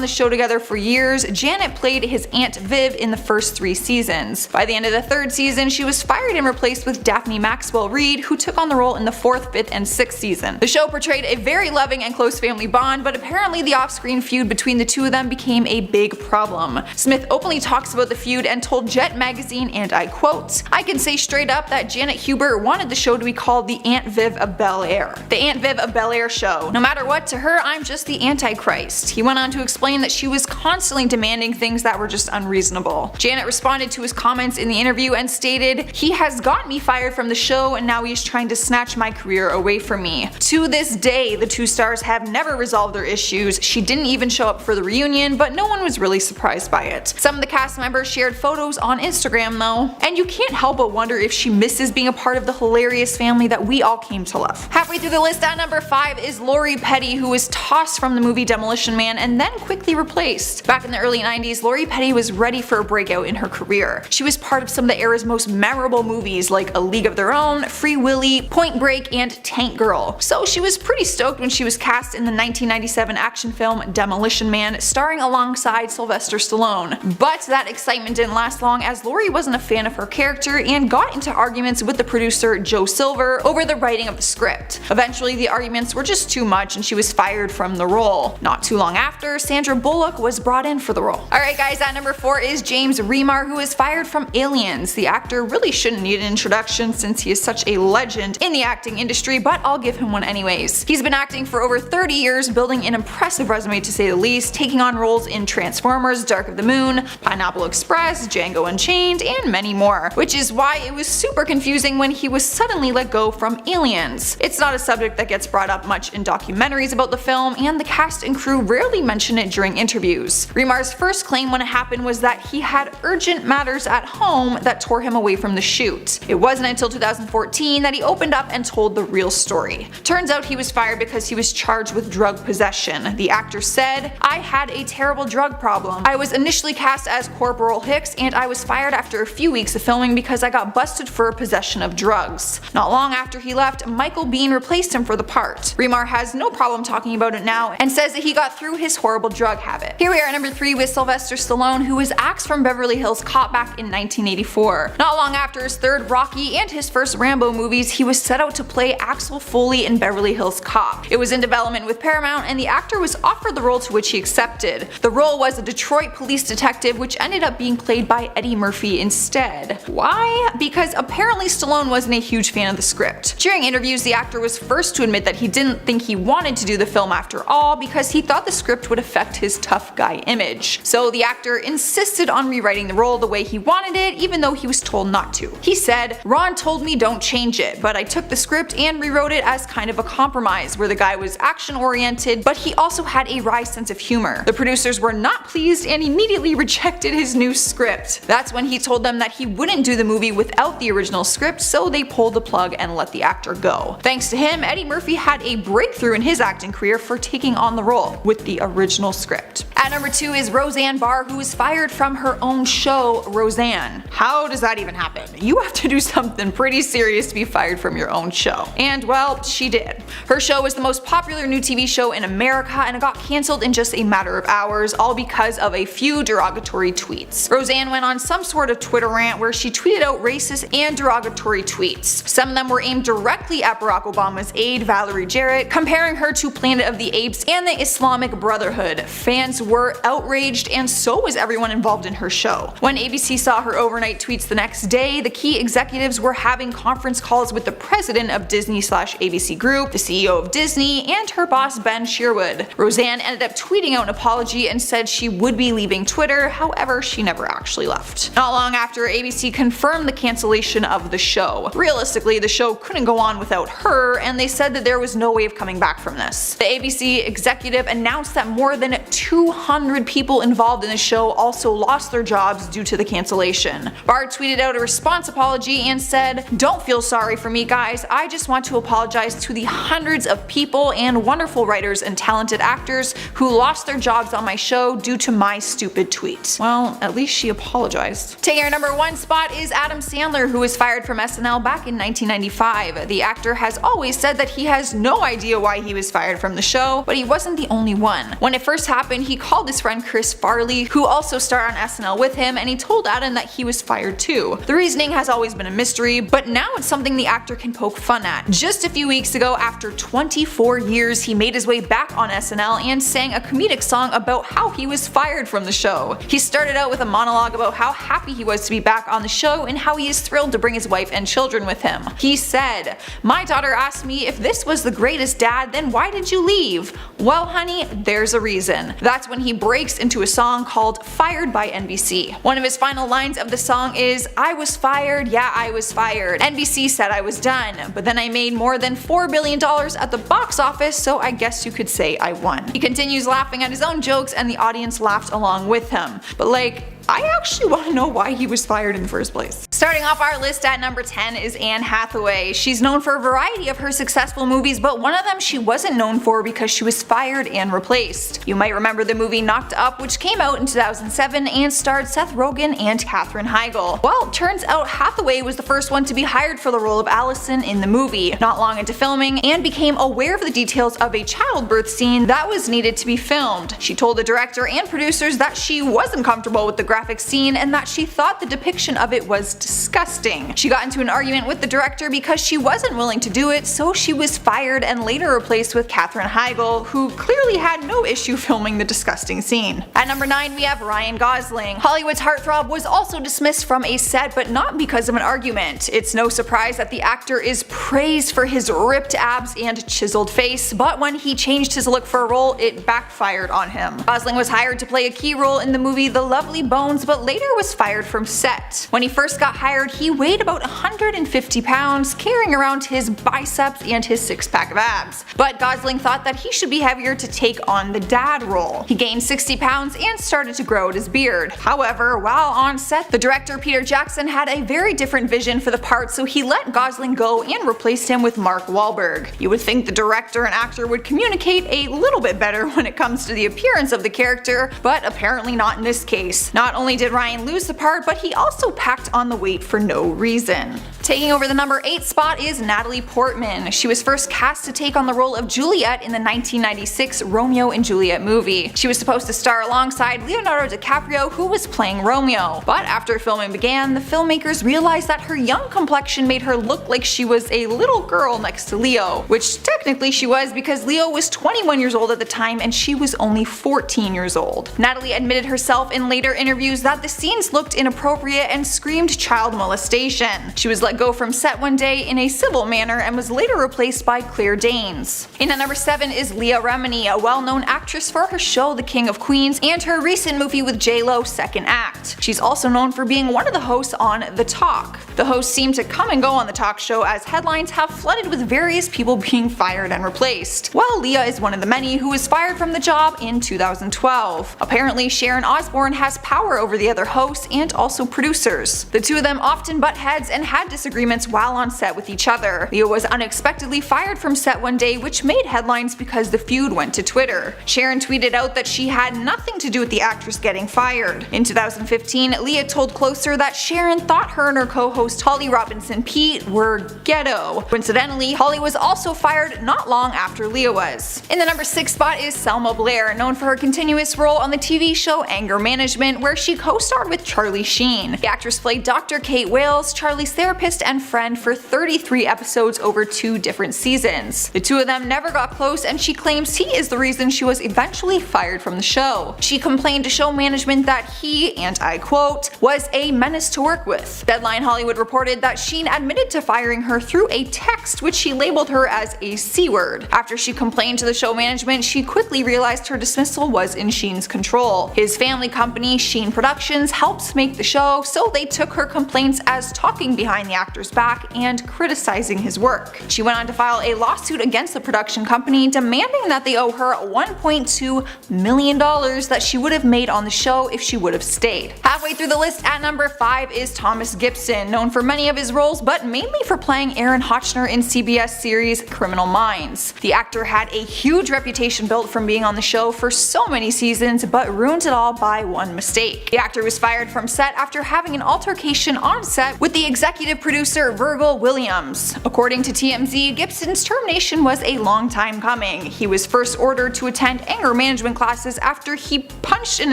the show together for years. Janet played his Aunt Viv in the first 3 seasons. By the end of the 3rd season, she was fired and replaced with Daphne Maxwell Reid, who took on the role in the 4th, 5th, and 6th season. The show portrayed a very loving and close family bond, but apparently the off-screen feud between the two of them became a big problem. Smith openly talks about the feud and told Jet magazine, and I quote, "I can say straight up that Janet Hubert wanted the show to be called the Aunt Viv of Bel-Air. The Aunt Viv of Bel-Air show. No matter what, to her, I'm just the Antichrist." He went on to explain that she was constantly demanding things that were just unreasonable. Janet responded to his comments in the interview and stated, "He has got me fired from the show and now he's trying to snatch my career away from me." To this day, the two stars have never resolved their issues. She didn't even show up for the reunion, but no one was really surprised by it. Some of the cast members shared photos on Instagram though, and you can't help but wonder if she misses being a part of the hilarious family that we all came to love. Halfway through the list at number 5 is Lori Petty, who was tossed from the movie Demolition Man and then quickly replaced. Back in the early 90s, Lori Petty was ready for a breakout in her career. She was part of some of the era's most memorable movies like A League of Their Own, Free Willy, Point Break, and Tank Girl. So she was pretty stoked when she was cast in the 1997 action film Demolition Man, starring alongside Sylvester Stallone. But that excitement didn't last long, as Lori wasn't a fan of her character and got into arguments with the producer Joe Silver over the writing of the script. Eventually, the arguments were just too much and she was fired from the role. Not too long after, Sandra Bullock was brought in for the role. Alright guys, at number 4 is James Remar, who was was fired from Aliens. The actor really shouldn't need an introduction since he is such a legend in the acting industry, but I'll give him one anyways. He's been acting for over 30 years, building an impressive resume to say the least, taking on roles in Transformers, Dark of the Moon, Pineapple Express, Django Unchained, and many more, which is why it was super confusing when he was suddenly let go from Aliens. It's not a subject that gets brought up much in documentaries about the film, and the cast and crew rarely mention it during interviews. Remar's first claim when it happened was that he had urgent matters at home that tore him away from the shoot. It wasn't until 2014 that he opened up and told the real story. Turns out he was fired because he was charged with drug possession. The actor said, "I had a terrible drug problem. I was initially cast as Corporal Hicks and I was fired after a few weeks of filming because I got busted for possession of drugs." Not long after he left, Michael Biehn replaced him for the part. Remar has no problem talking about it now and says that he got through his horrible drug habit. Here we are at number 3 with Sylvester Stallone, who was axed from Beverly Hills Cop back in 1984. Not long after his third Rocky and his first Rambo movies, he was set out to play Axel Foley in Beverly Hills Cop. It was in development with Paramount and the actor was offered the role, to which he accepted. The role was a Detroit police detective, which ended up being played by Eddie Murphy instead. Why? Because apparently Stallone wasn't a huge fan of the script. During interviews, the actor was first to admit that he didn't think he wanted to do the film after all because he thought the script would affect his tough guy image. So the actor insisted on rewriting the role the way he wanted it, even though he was told not to. He said, "Ron told me don't change it, but I took the script and rewrote it as kind of a compromise where the guy was action oriented, but he also had a wry sense of humor. The producers were not pleased and immediately rejected his new script. That's when he told them that he wouldn't do the movie without the original script, so they pulled the plug and let the actor go." Thanks to him, Eddie Murphy had a breakthrough in his acting career for taking on the role with the original script. At number 2 is Roseanne Barr, who was fired from her own show, Roseanne. How does that even happen? You have to do something pretty serious to be fired from your own show. And well, she did. Her show was the most popular new TV show in America and it got cancelled in just a matter of hours, all because of a few derogatory tweets. Roseanne went on some sort of Twitter rant where she tweeted out racist and derogatory tweets. Some of them were aimed directly at Barack Obama's aide, Valerie Jarrett, comparing her to Planet of the Apes and the Islamic Brotherhood. Fans were outraged and so was everyone involved in her show. When ABC saw her overnight tweets the next day, the key executives were having conference calls with the president of Disney/ABC Group, the CEO of Disney, and her boss Ben Sherwood. Roseanne ended up tweeting out an apology and said she would be leaving Twitter, however she never actually left. Not long after, ABC confirmed the cancellation of the show. Realistically, the show couldn't go on without her, and they said that there was no way of coming back from this. The ABC executive announced that more than 200 people involved in the show also lost their jobs due to the cancellation. Barr tweeted out a response apology and said, "Don't feel sorry for me, guys. I just want to apologize to the hundreds of people and wonderful writers and talented actors who lost their jobs on my show due to my stupid tweet." Well, at least she apologized. Taking our number 1 spot is Adam Sandler, who was fired from SNL back in 1995. The actor has always said that he has no idea why he was fired from the show, but he wasn't the only one. When it first happened, he called his friend Chris Farley, who also starred on SNL with him, and he told Adam that he was fired too. The reasoning has always been a mystery, but now it's something the actor can poke fun at. Just a few weeks ago, after 24 years, he made his way back on SNL and sang a comedic song about how he was fired from the show. He started out with a monologue about how happy he was to be back on the show and how he is thrilled to bring his wife and children with him. He said, "My daughter asked me if this was the greatest, Dad, then why did you leave? Well, honey, there's a reason." That's when he breaks into a song called Fired by NBC. One of his final lines of the song is, "I was fired, yeah, I was fired. NBC said I was done, but then I made more than $4 billion at the box office, so I guess you could say I won." He continues laughing at his own jokes and the audience laughed along with him. But like, I actually want to know why he was fired in the first place. Starting off our list at number 10 is Anne Hathaway. She's known for a variety of her successful movies, but one of them she wasn't known for because she was fired and replaced. You might remember the movie Knocked Up, which came out in 2007 and starred Seth Rogen and Katherine Heigl. Well, turns out Hathaway was the first one to be hired for the role of Allison in the movie, not long into filming, and became aware of the details of a childbirth scene that was needed to be filmed. She told the director and producers that she wasn't comfortable with the graphic scene and that she thought the depiction of it was disgusting. She got into an argument with the director because she wasn't willing to do it, so she was fired and later replaced with Katherine Heigl, who clearly had no issue filming the disgusting scene. At number 9 we have Ryan Gosling. Hollywood's heartthrob was also dismissed from a set, but not because of an argument. It's no surprise that the actor is praised for his ripped abs and chiseled face, but when he changed his look for a role, it backfired on him. Gosling was hired to play a key role in the movie The Lovely Bones, but later was fired from set. When he first got hired, he weighed about 150 pounds, carrying around his biceps and his six-pack of abs. But Gosling thought that he should be heavier to take on the dad role. He gained 60 pounds and started to grow out his beard. However, while on set, the director Peter Jackson had a very different vision for the part, so he let Gosling go and replaced him with Mark Wahlberg. You would think the director and actor would communicate a little bit better when it comes to the appearance of the character, but apparently not in this case. Not only did Ryan lose the part, but he also packed on the weight for no reason. Taking over the number 8 spot is Natalie Portman. She was first cast to take on the role of Juliet in the 1996 Romeo and Juliet movie. She was supposed to star alongside Leonardo DiCaprio, who was playing Romeo. But after filming began, the filmmakers realized that her young complexion made her look like she was a little girl next to Leo, which technically she was because Leo was 21 years old at the time and she was only 14 years old. Natalie admitted herself in later interviews that the scenes looked inappropriate and screamed child molestation. She was let go from set one day in a civil manner and was later replaced by Claire Danes. In at number 7 is Leah Remini, a well-known actress for her show The King of Queens and her recent movie with J-Lo, Second Act. She's also known for being one of the hosts on The Talk. The hosts seem to come and go on the talk show as headlines have flooded with various people being fired and replaced, while Leah is one of the many who was fired from the job in 2012. Apparently, Sharon Osbourne has power over the other hosts and also producers. The two of them often butt heads and had disagreements while on set with each other. Leah was unexpectedly fired from set one day, which made headlines because the feud went to Twitter. Sharon tweeted out that she had nothing to do with the actress getting fired. In 2015, Leah told Closer that Sharon thought her and her co-host Holly Robinson Peete were ghetto. Coincidentally, Holly was also fired not long after Leah was. In the number 6 spot is Selma Blair, known for her continuous role on the TV show Anger Management, where she co-starred with Charlie Sheen. The actress played Dr. Kate Wales, Charlie's therapist and friend, for 33 episodes over 2 different seasons. The two of them never got close, and she claims he is the reason she was eventually fired from the show. She complained to show management that he, and I quote, was a menace to work with. Deadline Hollywood reported that Sheen admitted to firing her through a text which he labeled her as a C-word. After she complained to the show management, she quickly realized her dismissal was in Sheen's control. His family company, Sheen Productions, helps make the show, so they took her complaints as talking behind the actor's back and criticizing his work. She went on to file a lawsuit against the production company, demanding that they owe her $1.2 million that she would have made on the show if she would have stayed. Halfway through the list at number 5 is Thomas Gibson, known for many of his roles but mainly for playing Aaron Hotchner in CBS series Criminal Minds. The actor had a huge reputation built from being on the show for so many seasons, but ruined it all by one mistake. The actor was fired from set after having an altercation on set with the executive producer Virgil Williams. According to TMZ, Gibson's termination was a long time coming. He was first ordered to attend anger management classes after he punched an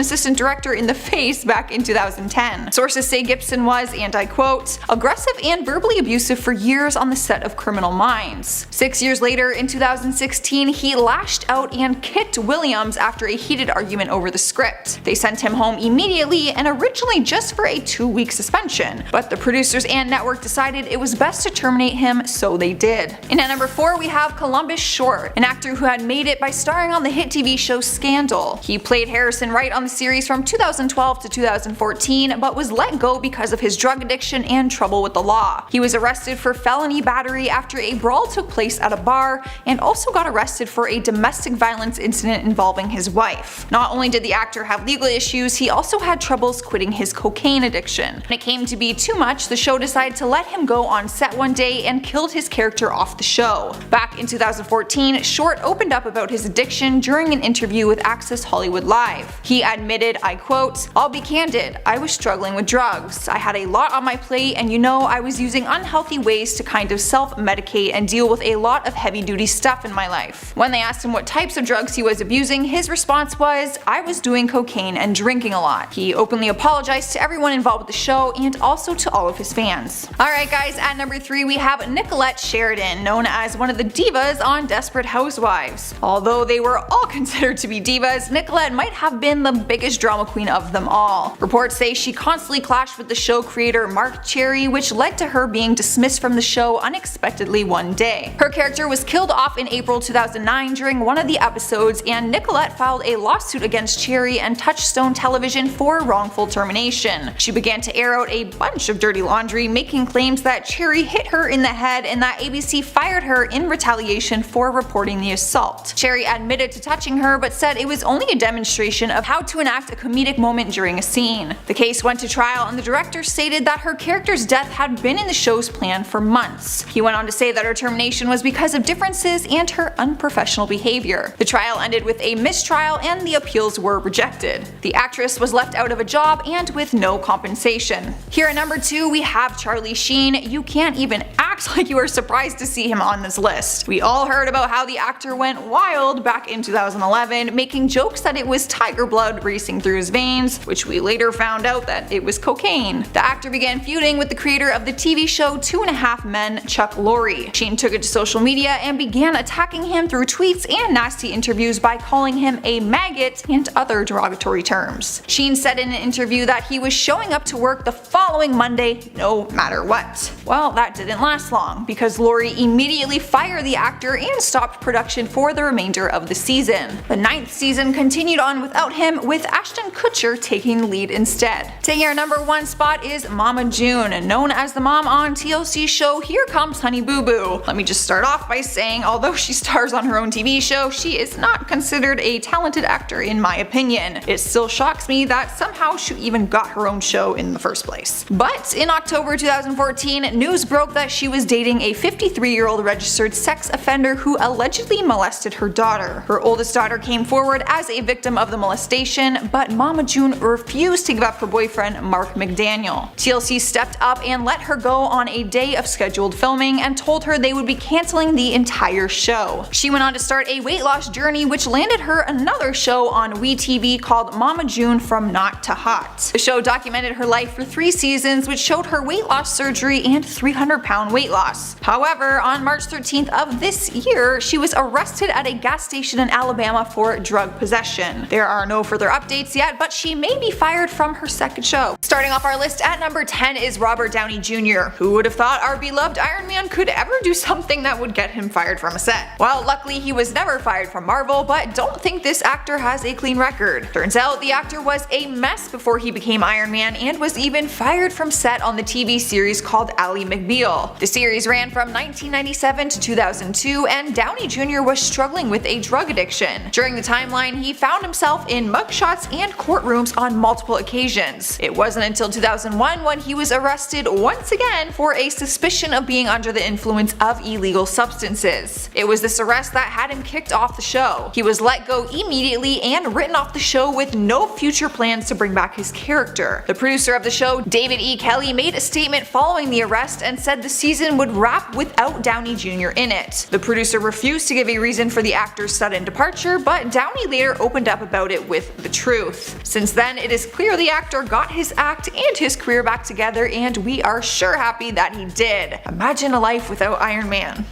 assistant director in the face back in 2010. Sources say Gibson was, and I quote, aggressive and verbally abusive for years on the set of Criminal Minds. 6 years later, in 2016, he lashed out and kicked Williams after a heated argument over the script. They sent him home immediately and originally just for a 2-week suspension, but the producers and network decided it was best to terminate him, so they did. And at number 4 we have Columbus Short, an actor who had made it by starring on the hit TV show Scandal. He played Harrison Wright on the series from 2012 to 2014, but was let go because of his drug addiction and trouble with the law. He was arrested for felony battery after a brawl took place at a bar, and also got arrested for a domestic violence incident involving his wife. Not only did the actor have legal issues, he also had troubles quitting his cocaine addiction. When it came to be too much, the show decided to let him go on set one day and killed his character off the show. Back in 2014, Short opened up about his addiction during an interview with Access Hollywood Live. He admitted, I quote, "I'll be candid, I was struggling with drugs. I had a lot on my plate, and I was using unhealthy ways to kind of self-medicate and deal with a lot of heavy-duty stuff in my life." When they asked him what types of drugs he was abusing, his response was, "I was doing cocaine and drinking a lot." He openly apologized to everyone involved with the show and also to all of his fans. Alright guys, at number 3 we have Nicolette Sheridan, known as one of the divas on Desperate Housewives. Although they were all considered to be divas, Nicolette might have been the biggest drama queen of them all. Reports say she constantly clashed with the show creator Mark Cherry, which led to her being dismissed from the show unexpectedly one day. Her character was killed off in April 2009 during one of the episodes, and Nicolette filed a lawsuit against Cherry and Touchstone Television for wrongful termination. She began to air out a bunch of dirty laundry, making claims that Cherry hit her in the head and that ABC fired her in retaliation for reporting the assault. Cherry admitted to touching her, but said it was only a demonstration of how to enact a comedic moment during a scene. The case went to trial, and the director stated that her character's death had been in the show's plan for months. He went on to say that her termination was because of differences and her unprofessional behavior. The trial ended with a mistrial and the appeals were rejected. The actress was left out of a job and with no compensation. Here at number 2 we have Charlie Sheen. You can't even act like you are surprised to see him on this list. We all heard about how the actor went wild back in 2011, making jokes that it was tiger blood racing through his veins, which we later found out that it was cocaine. The actor began feuding with the creator of the TV show 2.5 Men, Chuck Lorre. Sheen took it to social media and began attacking him through tweets and nasty interviews by calling him a maggot and other derogatory terms. Sheen said in an interview that he was showing up to work the following Monday no matter what. Well, that didn't last long, because Lorre immediately fired the actor and stopped production for the remainder of the season. The 9th season continued on without him, with Ashton Kutcher taking the lead instead. Taking our number 1 spot is Mama June, known as the mom on TLC's show Here Comes Honey Boo Boo. Let me just start off by saying, although she stars on her own TV show, she is not considered a talented actor in my opinion. It still shocks me that somehow she even got her own show in the first place. But in October 2014, news broke that she was dating a 53-year-old registered sex offender who allegedly molested her daughter. Her oldest daughter came forward as a victim of the molestation, but Mama June refused to give up her boyfriend Mark McDaniel. TLC stepped up and let her go on a day of scheduled filming and told her they would be canceling the entire show. She went on to start a weight loss journey, which landed her another show on WeTV called Mama June From Not to Hot. The show documented her life for 3 seasons, which showed her weight loss surgery and 300-pound weight loss. However, on March 13th of this year, she was arrested at a gas station in Alabama for drug possession. There are no further updates yet, but she may be fired from her second show. Starting off our list at number 10 is Robert Downey Jr. Who would have thought our beloved Iron Man could ever do something that would get him fired from a set? Well, luckily he was never fired from Marvel, but don't think this actor has a clean record. Turns out the actor was a mess before he became Iron Man and was even fired from set on the TV series called Ally McBeal. The series ran from 1997 to 2002, and Downey Jr. was struggling with a drug addiction. During the timeline, he found himself in mugshots and courtrooms on multiple occasions. It wasn't until 2001 when he was arrested once again for a suspicion of being under the influence of illegal substances. It was this arrest that had him kicked off the show. He was let go immediately and written off the show with no future plans to bring back his character. The producer of the show, David E. Kelley, made a statement following the arrest and said the season would wrap without Downey Jr. in it. The producer refused to give a reason for the actor's sudden departure, but Downey later opened up about it with the truth. Since then, it is clear the actor got his act and his career back together, and we are sure happy that he did. Imagine a life without Iron Man.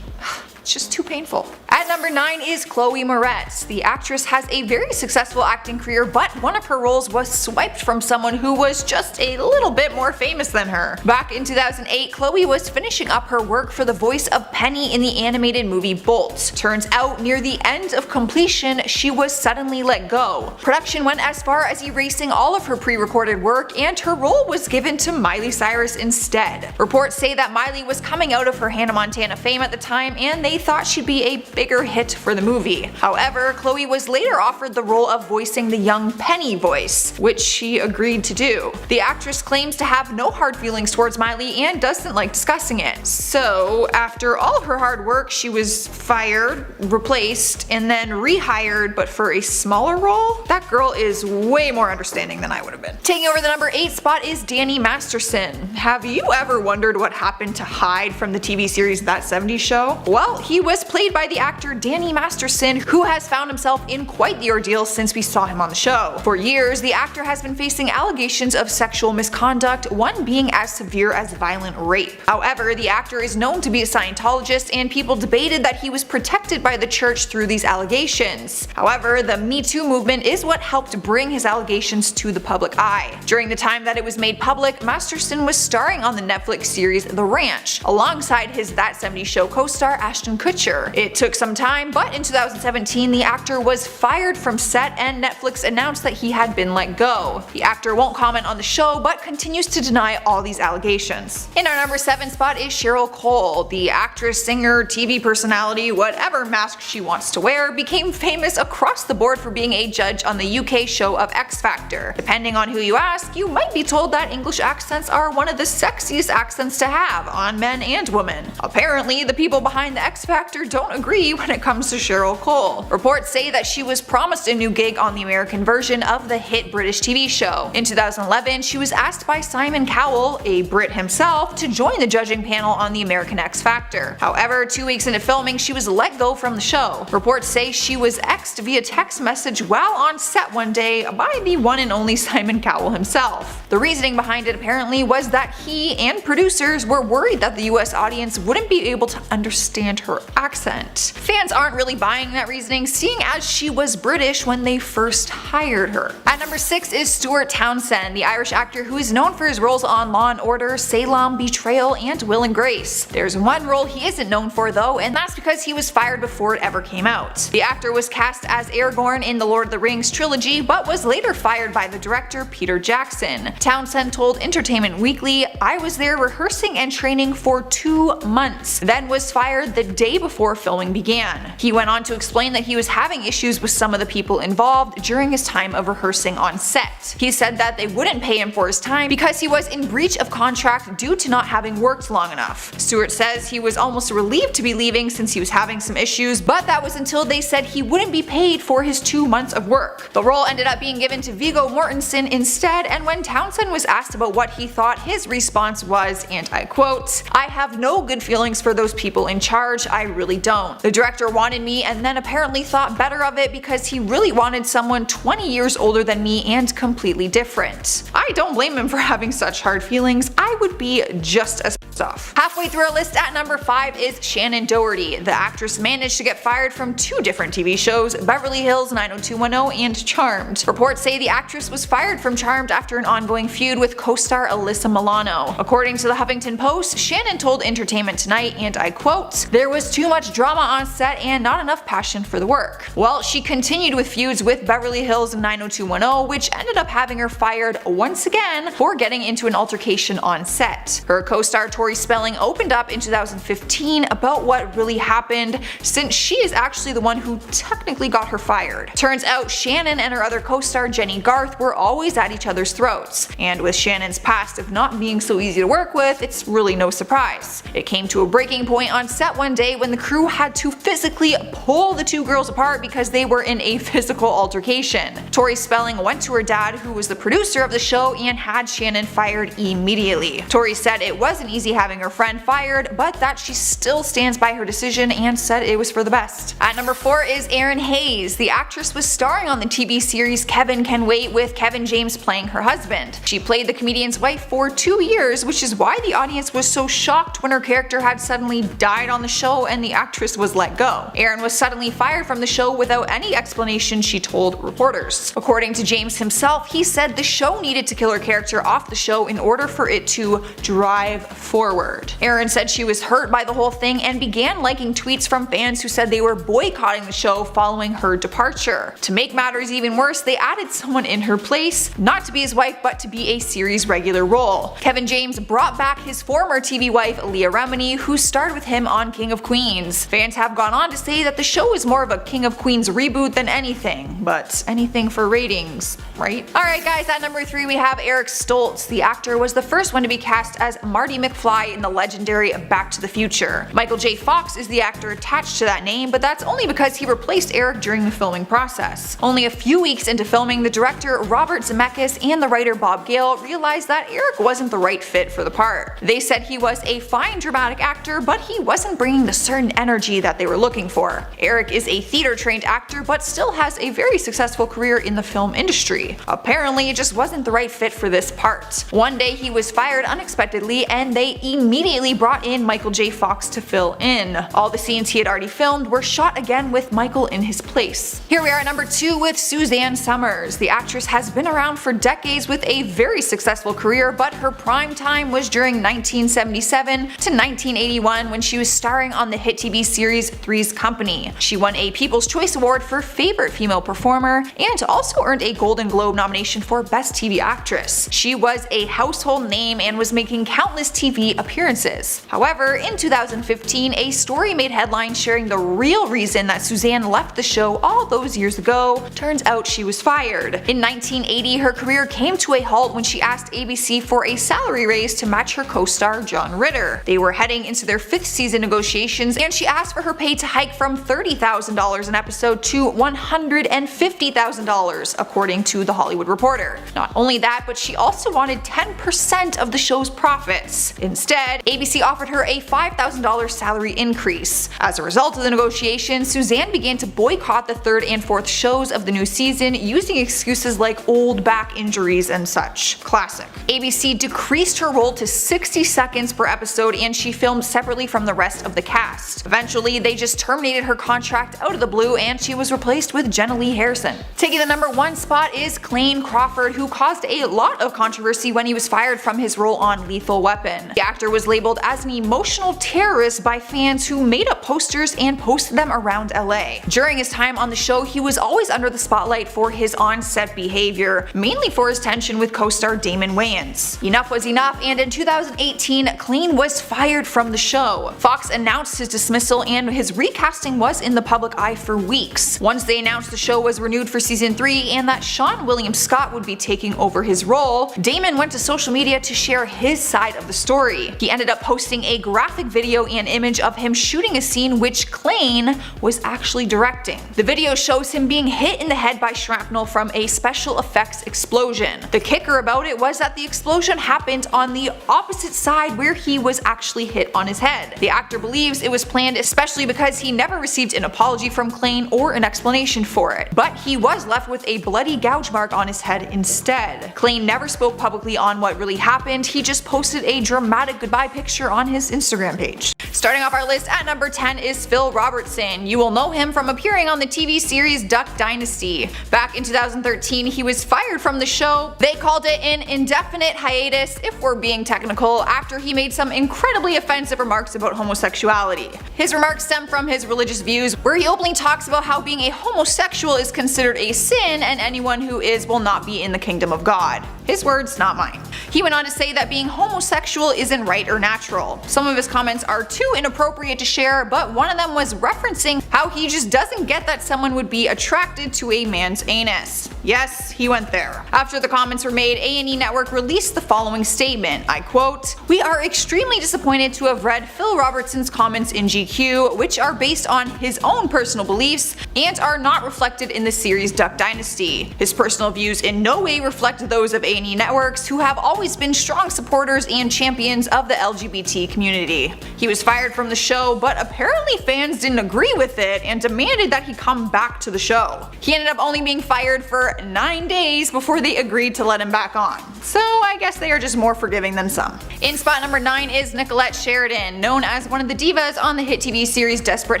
It's just too painful. At number 9 is Chloe Moretz. The actress has a very successful acting career, but one of her roles was swiped from someone who was just a little bit more famous than her. Back in 2008, Chloe was finishing up her work for the voice of Penny in the animated movie Bolt. Turns out, near the end of completion, she was suddenly let go. Production went as far as erasing all of her pre-recorded work, and her role was given to Miley Cyrus instead. Reports say that Miley was coming out of her Hannah Montana fame at the time, and they thought she'd be a bigger hit for the movie. However, Chloe was later offered the role of voicing the young Penny voice, which she agreed to do. The actress claims to have no hard feelings towards Miley and doesn't like discussing it. So, after all her hard work, she was fired, replaced, and then rehired, but for a smaller role? That girl is way more understanding than I would have been. Taking over the number 8 spot is Danny Masterson. Have you ever wondered what happened to Hyde from the TV series That 70s Show? Well, he was played by the actor actor Danny Masterson, who has found himself in quite the ordeal since we saw him on the show. For years, the actor has been facing allegations of sexual misconduct, one being as severe as violent rape. However, the actor is known to be a Scientologist, and people debated that he was protected by the church through these allegations. However, the Me Too movement is what helped bring his allegations to the public eye. During the time that it was made public, Masterson was starring on the Netflix series The Ranch, alongside his That 70s Show co-star Ashton Kutcher. It took some time, but in 2017 the actor was fired from set and Netflix announced that he had been let go. The actor won't comment on the show, but continues to deny all these allegations. In our number 7 spot is Cheryl Cole. The actress, singer, TV personality, whatever mask she wants to wear, became famous across the board for being a judge on the UK show of X Factor. Depending on who you ask, you might be told that English accents are one of the sexiest accents to have on men and women. Apparently, the people behind the X Factor don't agree when it comes to Cheryl Cole. Reports say that she was promised a new gig on the American version of the hit British TV show. In 2011, she was asked by Simon Cowell, a Brit himself, to join the judging panel on the American X Factor. However, 2 weeks into filming, she was let go from the show. Reports say she was X'd via text message while on set one day by the one and only Simon Cowell himself. The reasoning behind it apparently was that he and producers were worried that the US audience wouldn't be able to understand her accent. Fans aren't really buying that reasoning, seeing as she was British when they first hired her. At number 6 is Stuart Townsend, the Irish actor who is known for his roles on Law & Order, Salem, Betrayal, and Will and Grace. There's one role he isn't known for though, and that's because he was fired before it ever came out. The actor was cast as Aragorn in the Lord of the Rings trilogy, but was later fired by the director Peter Jackson. Townsend told Entertainment Weekly, "I was there rehearsing and training for 2 months, then was fired the day before filming began." He went on to explain that he was having issues with some of the people involved during his time of rehearsing on set. He said that they wouldn't pay him for his time because he was in breach of contract due to not having worked long enough. Stewart says he was almost relieved to be leaving since he was having some issues, but that was until they said he wouldn't be paid for his 2 months of work. The role ended up being given to Viggo Mortensen instead, and when Townsend was asked about what he thought, his response was, and I quote, "I have no good feelings for those people in charge, I really don't. The director wanted me and then apparently thought better of it because he really wanted someone 20 years older than me and completely different. I don't blame him for having such hard feelings, I would be just as pissed off." Halfway through our list at number 5 is Shannen Doherty. The actress managed to get fired from 2 different TV shows, Beverly Hills 90210 and Charmed. Reports say the actress was fired from Charmed after an ongoing feud with co-star Alyssa Milano. According to the Huffington Post, Shannen told Entertainment Tonight, and I quote, "There was too much drama on set and not enough passion for the work." Well, she continued with feuds with Beverly Hills 90210, which ended up having her fired once again for getting into an altercation on set. Her co-star Tori Spelling opened up in 2015 about what really happened, since she is actually the one who technically got her fired. Turns out Shannen and her other co-star Jenny Garth were always at each other's throats, and with Shannon's past of not being so easy to work with, it's really no surprise. It came to a breaking point on set one day when the crew had to physically pull the 2 girls apart because they were in a physical altercation. Tori Spelling went to her dad, who was the producer of the show, and had Shannen fired immediately. Tori said it wasn't easy having her friend fired, but that she still stands by her decision and said it was for the best. At number 4 is Erin Hayes. The actress was starring on the TV series Kevin Can Wait, with Kevin James playing her husband. She played the comedian's wife for 2 years, which is why the audience was so shocked when her character had suddenly died on the show and the actress was let go. Erin was suddenly fired from the show without any explanation, she told reporters. According to James himself, he said the show needed to kill her character off the show in order for it to drive forward. Erin said she was hurt by the whole thing and began liking tweets from fans who said they were boycotting the show following her departure. To make matters even worse, they added someone in her place, not to be his wife but to be a series regular role. Kevin James brought back his former TV wife Leah Remini, who starred with him on King of Queens. Fans have gone on to say that the show is more of a King of Queens reboot than anything, but anything for for ratings, right? Alright guys, at number 3 we have Eric Stoltz. The actor was the first one to be cast as Marty McFly in the legendary Back to the Future. Michael J. Fox is the actor attached to that name, but that's only because he replaced Eric during the filming process. Only a few weeks into filming, the director Robert Zemeckis and the writer Bob Gale realized that Eric wasn't the right fit for the part. They said he was a fine dramatic actor, but he wasn't bringing the certain energy that they were looking for. Eric is a theater-trained actor, but still has a very successful career in the film industry. Apparently, it just wasn't the right fit for this part. One day he was fired unexpectedly, and they immediately brought in Michael J. Fox to fill in. All the scenes he had already filmed were shot again with Michael in his place. Here we are at number 2 with Suzanne Somers. The actress has been around for decades with a very successful career, but her prime time was during 1977 to 1981 when she was starring on the hit TV series Three's Company. She won a People's Choice Award for Favorite Female Performer and also earned a Golden Globe nomination for Best TV Actress. She was a household name and was making countless TV appearances. However, in 2015, a story made headlines sharing the real reason that Suzanne left the show all those years ago. Turns out she was fired. In 1980, her career came to a halt when she asked ABC for a salary raise to match her co-star John Ritter. They were heading into their 5th season negotiations, and she asked for her pay to hike from $30,000 an episode to $150,000, according to The Hollywood Reporter. Not only that, but she also wanted 10% of the show's profits. Instead, ABC offered her a $5,000 salary increase. As a result of the negotiations, Suzanne began to boycott the 3rd and 4th shows of the new season, using excuses like old back injuries and such. Classic. ABC decreased her role to 60 seconds per episode, and she filmed separately from the rest of the cast. Eventually, they just terminated her contract out of the blue, and she was replaced with Jenna Lee Harrison. Taking the number 1 spot is Cay Crawford, who caused a lot of controversy when he was fired from his role on Lethal Weapon. The actor was labeled as an emotional terrorist by fans who made up posters and posted them around LA. During his time on the show, he was always under the spotlight for his on-set behavior, mainly for his tension with co-star Damon Wayans. Enough was enough, and in 2018, Cay was fired from the show. Fox announced his dismissal, and his recasting was in the public eye for weeks. Once they announced the show was renewed for season 3 and that Sean William Scott would be taking over his role, Damon went to social media to share his side of the story. He ended up posting a graphic video and image of him shooting a scene which Cay was actually directing. The video shows him being hit in the head by shrapnel from a special effects explosion. The kicker about it was that the explosion happened on the opposite side where he was actually hit on his head. The actor believes it was planned especially because he never received an apology from Cay or an explanation for it, but he was left with a bloody gouge mark on his head instead. Cay never spoke publicly on what really happened, he just posted a dramatic goodbye picture on his Instagram page. Starting off our list at number 10 is Phil Robertson. You will know him from appearing on the TV series Duck Dynasty. Back in 2013, he was fired from the show. They called it an indefinite hiatus, if we're being technical, after he made some incredibly offensive remarks about homosexuality. His remarks stem from his religious views, where he openly talks about how being a homosexual is considered a sin and anyone who is will not be in the kingdom of God. His words, not mine. He went on to say that being homosexual isn't right or natural. Some of his comments are too inappropriate to share, but one of them was referencing how he just doesn't get that someone would be attracted to a man's anus. Yes, he went there. After the comments were made, A&E Network released the following statement, I quote, "We are extremely disappointed to have read Phil Robertson's comments in GQ, which are based on his own personal beliefs and are not reflected in the series Duck Dynasty. His personal views in no way reflect those of A&E Networks, who have always been strong supporters and champions of the LGBT community." He was fired from the show, but apparently fans didn't agree with it and demanded that he come back to the show. He ended up only being fired for 9 days before they agreed to let him back on. So I guess they are just more forgiving than some. In spot number 9 is Nicolette Sheridan, known as one of the divas on the hit TV series Desperate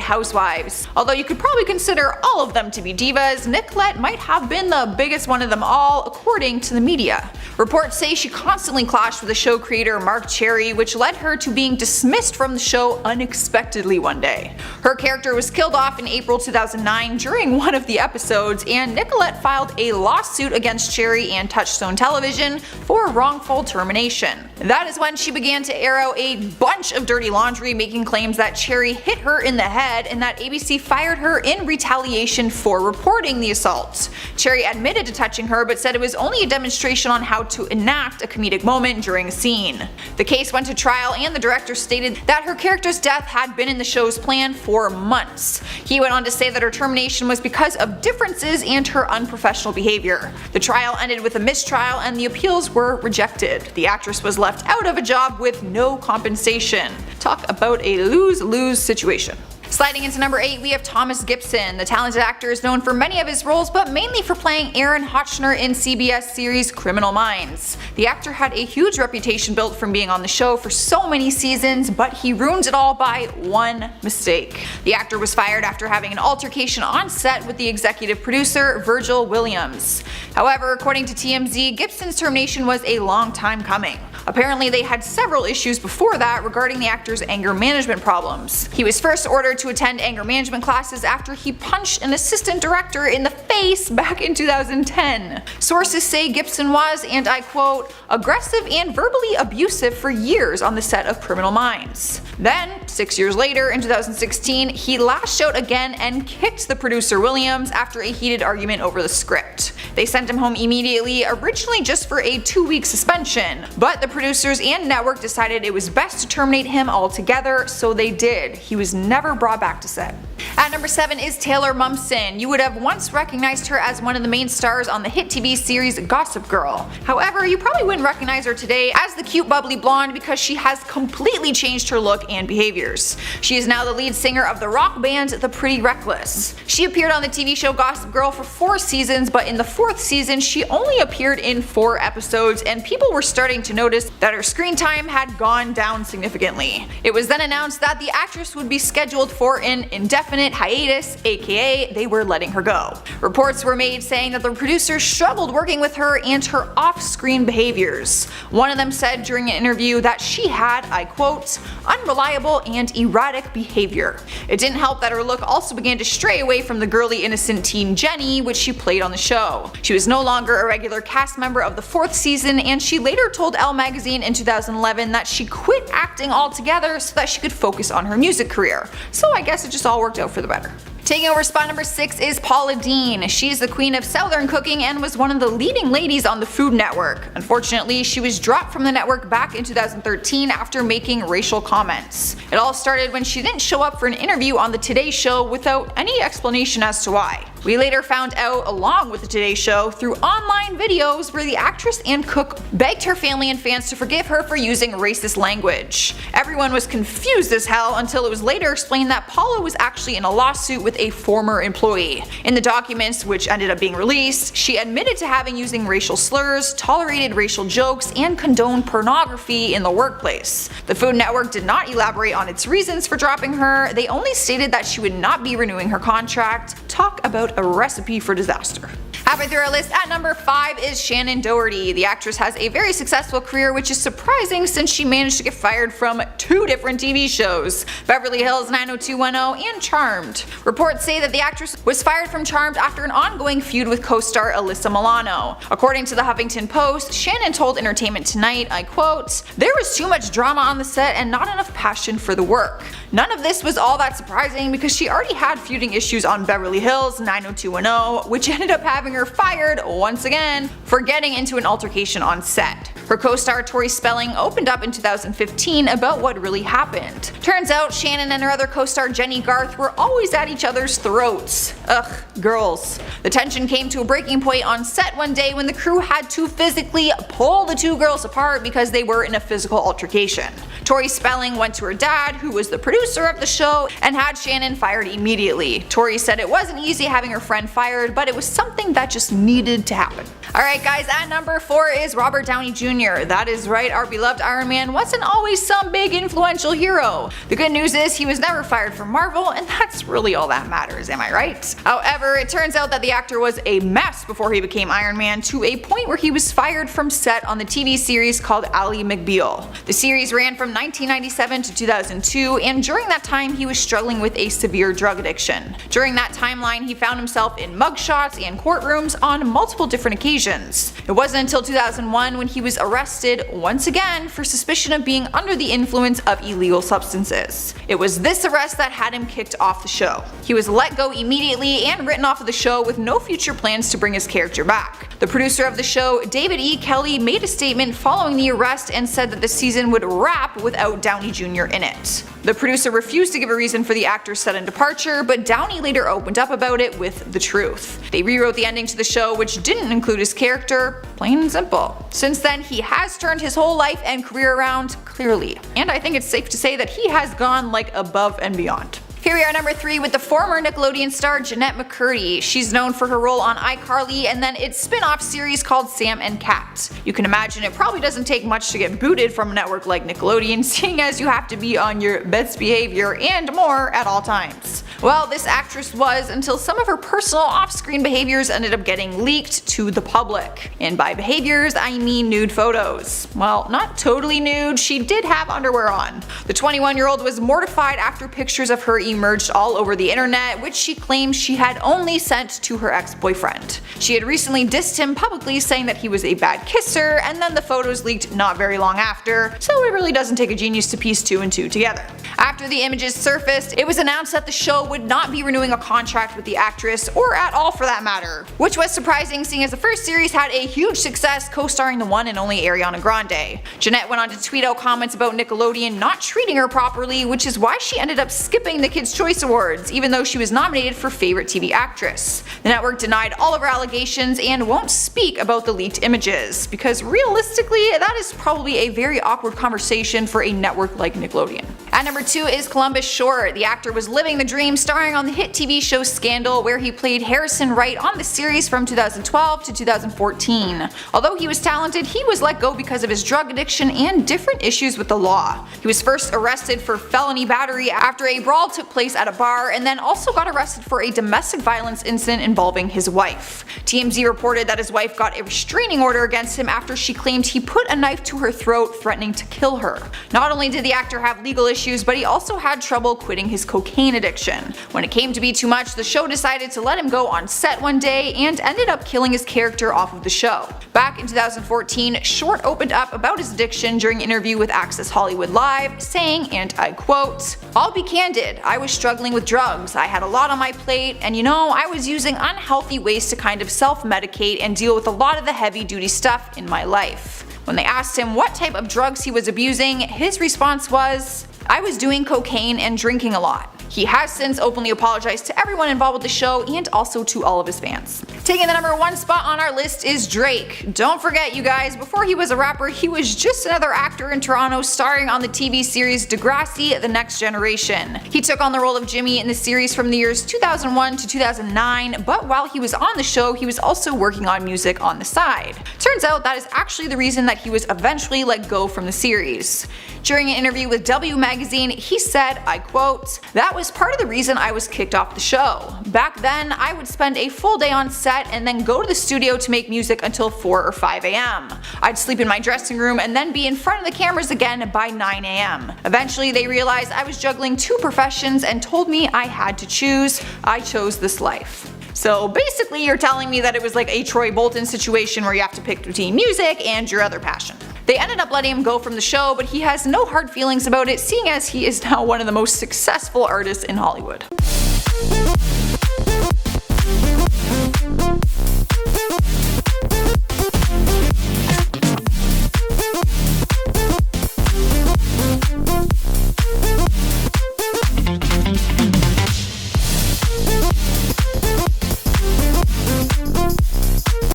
Housewives. Although you could probably consider all of them to be divas, Nicolette might have been the biggest one of them all, according to the media. Reports say she constantly clashed with the show creator Mark Cherry, which led her to being dismissed from the show unexpectedly one day. Her character was killed off in April 2009 during one of the episodes, and Nicolette filed a lawsuit against Cherry and Touchstone Television for wrongful termination. That is when she began to air out a bunch of dirty laundry, making claims that Cherry hit her in the head and that ABC fired her in retaliation for reporting the assault. fault. Cherry admitted to touching her but said it was only a demonstration on how to enact a comedic moment during a scene. The case went to trial and the director stated that her character's death had been in the show's plan for months. He went on to say that her termination was because of differences and her unprofessional behavior. The trial ended with a mistrial and the appeals were rejected. The actress was left out of a job with no compensation. Talk about a lose-lose situation. Sliding into number 8, we have Thomas Gibson. The talented actor is known for many of his roles, but mainly for playing Aaron Hotchner in CBS series Criminal Minds. The actor had a huge reputation built from being on the show for so many seasons, but he ruined it all by one mistake. The actor was fired after having an altercation on set with the executive producer Virgil Williams. However, according to TMZ, Gibson's termination was a long time coming. Apparently, they had several issues before that regarding the actor's anger management problems. He was first ordered to attend anger management classes after he punched an assistant director in the face back in 2010. Sources say Gibson was, and I quote, aggressive and verbally abusive for years on the set of Criminal Minds. Then, 6 years later, in 2016, he lashed out again and kicked the producer Williams after a heated argument over the script. They sent him home immediately, originally just for a 2-week suspension, but the producers and network decided it was best to terminate him altogether, so they did. He was never brought back to set. At number 7 is Taylor Momsen. You would have once recognized her as one of the main stars on the hit TV series Gossip Girl. However, you probably wouldn't recognize her today as the cute bubbly blonde because she has completely changed her look and behaviors. She is now the lead singer of the rock band The Pretty Reckless. She appeared on the TV show Gossip Girl for 4 seasons, but in the 4th season she only appeared in 4 episodes, and people were starting to notice that her screen time had gone down significantly. It was then announced that the actress would be scheduled for an indefinite hiatus, aka they were letting her go. Reports were made saying that the producers struggled working with her and her off-screen behaviors. One of them said during an interview that she had, I quote, unreliable and erratic behavior. It didn't help that her look also began to stray away from the girly innocent teen Jenny, which she played on the show. She was no longer a regular cast member of the 4th season, and she later told Elle magazine in 2011 that she quit acting altogether so that she could focus on her music career. So I guess it just all worked out for the better. Taking over spot number 6 is Paula Deen. She's the queen of Southern cooking and was one of the leading ladies on the Food Network. Unfortunately, she was dropped from the network back in 2013 after making racial comments. It all started when she didn't show up for an interview on the Today Show without any explanation as to why. We later found out, along with the Today Show, through online videos where the actress and cook begged her family and fans to forgive her for using racist language. Everyone was confused as hell until it was later explained that Paula was actually in a lawsuit with a former employee. In the documents, which ended up being released, she admitted to having using racial slurs, tolerated racial jokes, and condoned pornography in the workplace. The Food Network did not elaborate on its reasons for dropping her. They only stated that she would not be renewing her contract. Talk about a recipe for disaster. Halfway through our list, at number 5 is Shannen Doherty. The actress has a very successful career, which is surprising since she managed to get fired from 2 different TV shows, Beverly Hills 90210 and Charmed. Reports say that the actress was fired from Charmed after an ongoing feud with co-star Alyssa Milano. According to the Huffington Post, Shannen told Entertainment Tonight, I quote, there was too much drama on the set and not enough passion for the work. None of this was all that surprising because she already had feuding issues on Beverly Hills 90210, which ended up having her fired once again for getting into an altercation on set. Her co-star Tori Spelling opened up in 2015 about what really happened. Turns out Shannen and her other co-star Jenny Garth were always at each other's throats. Ugh, girls. The tension came to a breaking point on set one day when the crew had to physically pull the 2 girls apart because they were in a physical altercation. Tori Spelling went to her dad, who was the producer of the show, and had Shannen fired immediately. Tori said it wasn't easy having her friend fired, but it was something that just needed to happen. Alright guys, at number 4 is Robert Downey Jr. That is right, our beloved Iron Man wasn't always some big influential hero. The good news is he was never fired from Marvel, and that's really all that matters, am I right? However, it turns out that the actor was a mess before he became Iron Man, to a point where he was fired from set on the TV series called Ally McBeal. The series ran from 1997 to 2002, and during that time he was struggling with a severe drug addiction. During that timeline he found himself in mugshots and courtrooms on multiple different occasions. It wasn't until 2001 when he was arrested once again for suspicion of being under the influence of illegal substances. It was this arrest that had him kicked off the show. He was let go immediately and written off of the show with no future plans to bring his character back. The producer of the show, David E. Kelley, made a statement following the arrest and said that the season would wrap without Downey Jr. in it. The producer refused to give a reason for the actor's sudden departure, but Downey later opened up about it with the truth. They rewrote the ending to the show, which didn't include his character, plain and simple. Since then, he has turned his whole life and career around, clearly. And I think it's safe to say that he has gone like above and beyond. Here we are number 3 with the former Nickelodeon star Jennette McCurdy. She's known for her role on iCarly and then its spin-off series called Sam and Cat. You can imagine it probably doesn't take much to get booted from a network like Nickelodeon, seeing as you have to be on your best behavior and more at all times. Well, this actress was until some of her personal off-screen behaviors ended up getting leaked to the public. And by behaviors, I mean nude photos. Well, not totally nude, she did have underwear on. The 21-year-old was mortified after pictures of her emerged all over the internet, which she claims she had only sent to her ex-boyfriend. She had recently dissed him publicly, saying that he was a bad kisser, and then the photos leaked not very long after, so it really doesn't take a genius to piece 2 and 2 together. After the images surfaced, it was announced that the show would not be renewing a contract with the actress, or at all for that matter, which was surprising seeing as the first series had a huge success co-starring the one and only Ariana Grande. Jennette went on to tweet out comments about Nickelodeon not treating her properly, which is why she ended up skipping the Kids' Choice Awards, even though she was nominated for Favorite TV Actress. The network denied all of her allegations and won't speak about the leaked images, because realistically, that is probably a very awkward conversation for a network like Nickelodeon. At number 2 is Columbus Short. The actor was living the dream, starring on the hit TV show Scandal, where he played Harrison Wright on the series from 2012 to 2014. Although he was talented, he was let go because of his drug addiction and different issues with the law. He was first arrested for felony battery after a brawl took place at a bar, and then also got arrested for a domestic violence incident involving his wife. TMZ reported that his wife got a restraining order against him after she claimed he put a knife to her throat, threatening to kill her. Not only did the actor have legal issues, but he also had trouble quitting his cocaine addiction. When it came to be too much, the show decided to let him go on set one day and ended up killing his character off of the show. Back in 2014, Short opened up about his addiction during an interview with Access Hollywood Live, saying, and I quote, "I'll be candid, I was struggling with drugs, I had a lot on my plate, and you know, I was using unhealthy ways to kind of self-medicate and deal with a lot of the heavy-duty stuff in my life." When they asked him what type of drugs he was abusing, his response was, "I was doing cocaine and drinking a lot." He has since openly apologized to everyone involved with the show and also to all of his fans. Taking the number 1 spot on our list is Drake. Don't forget, you guys, before he was a rapper, he was just another actor in Toronto starring on the TV series Degrassi: The Next Generation. He took on the role of Jimmy in the series from the years 2001 to 2009, but while he was on the show, he was also working on music on the side. Turns out that is actually the reason that he was eventually let go from the series. During an interview with W Magazine, he said, I quote, "That was part of the reason I was kicked off the show. Back then, I would spend a full day on set and then go to the studio to make music until 4 or 5 a.m. I'd sleep in my dressing room and then be in front of the cameras again by 9 a.m. Eventually, they realized I was juggling 2 professions and told me I had to choose. I chose this life." So basically, you're telling me that it was like a Troy Bolton situation where you have to pick between music and your other passion. They ended up letting him go from the show, but he has no hard feelings about it, seeing as he is now one of the most successful artists in Hollywood.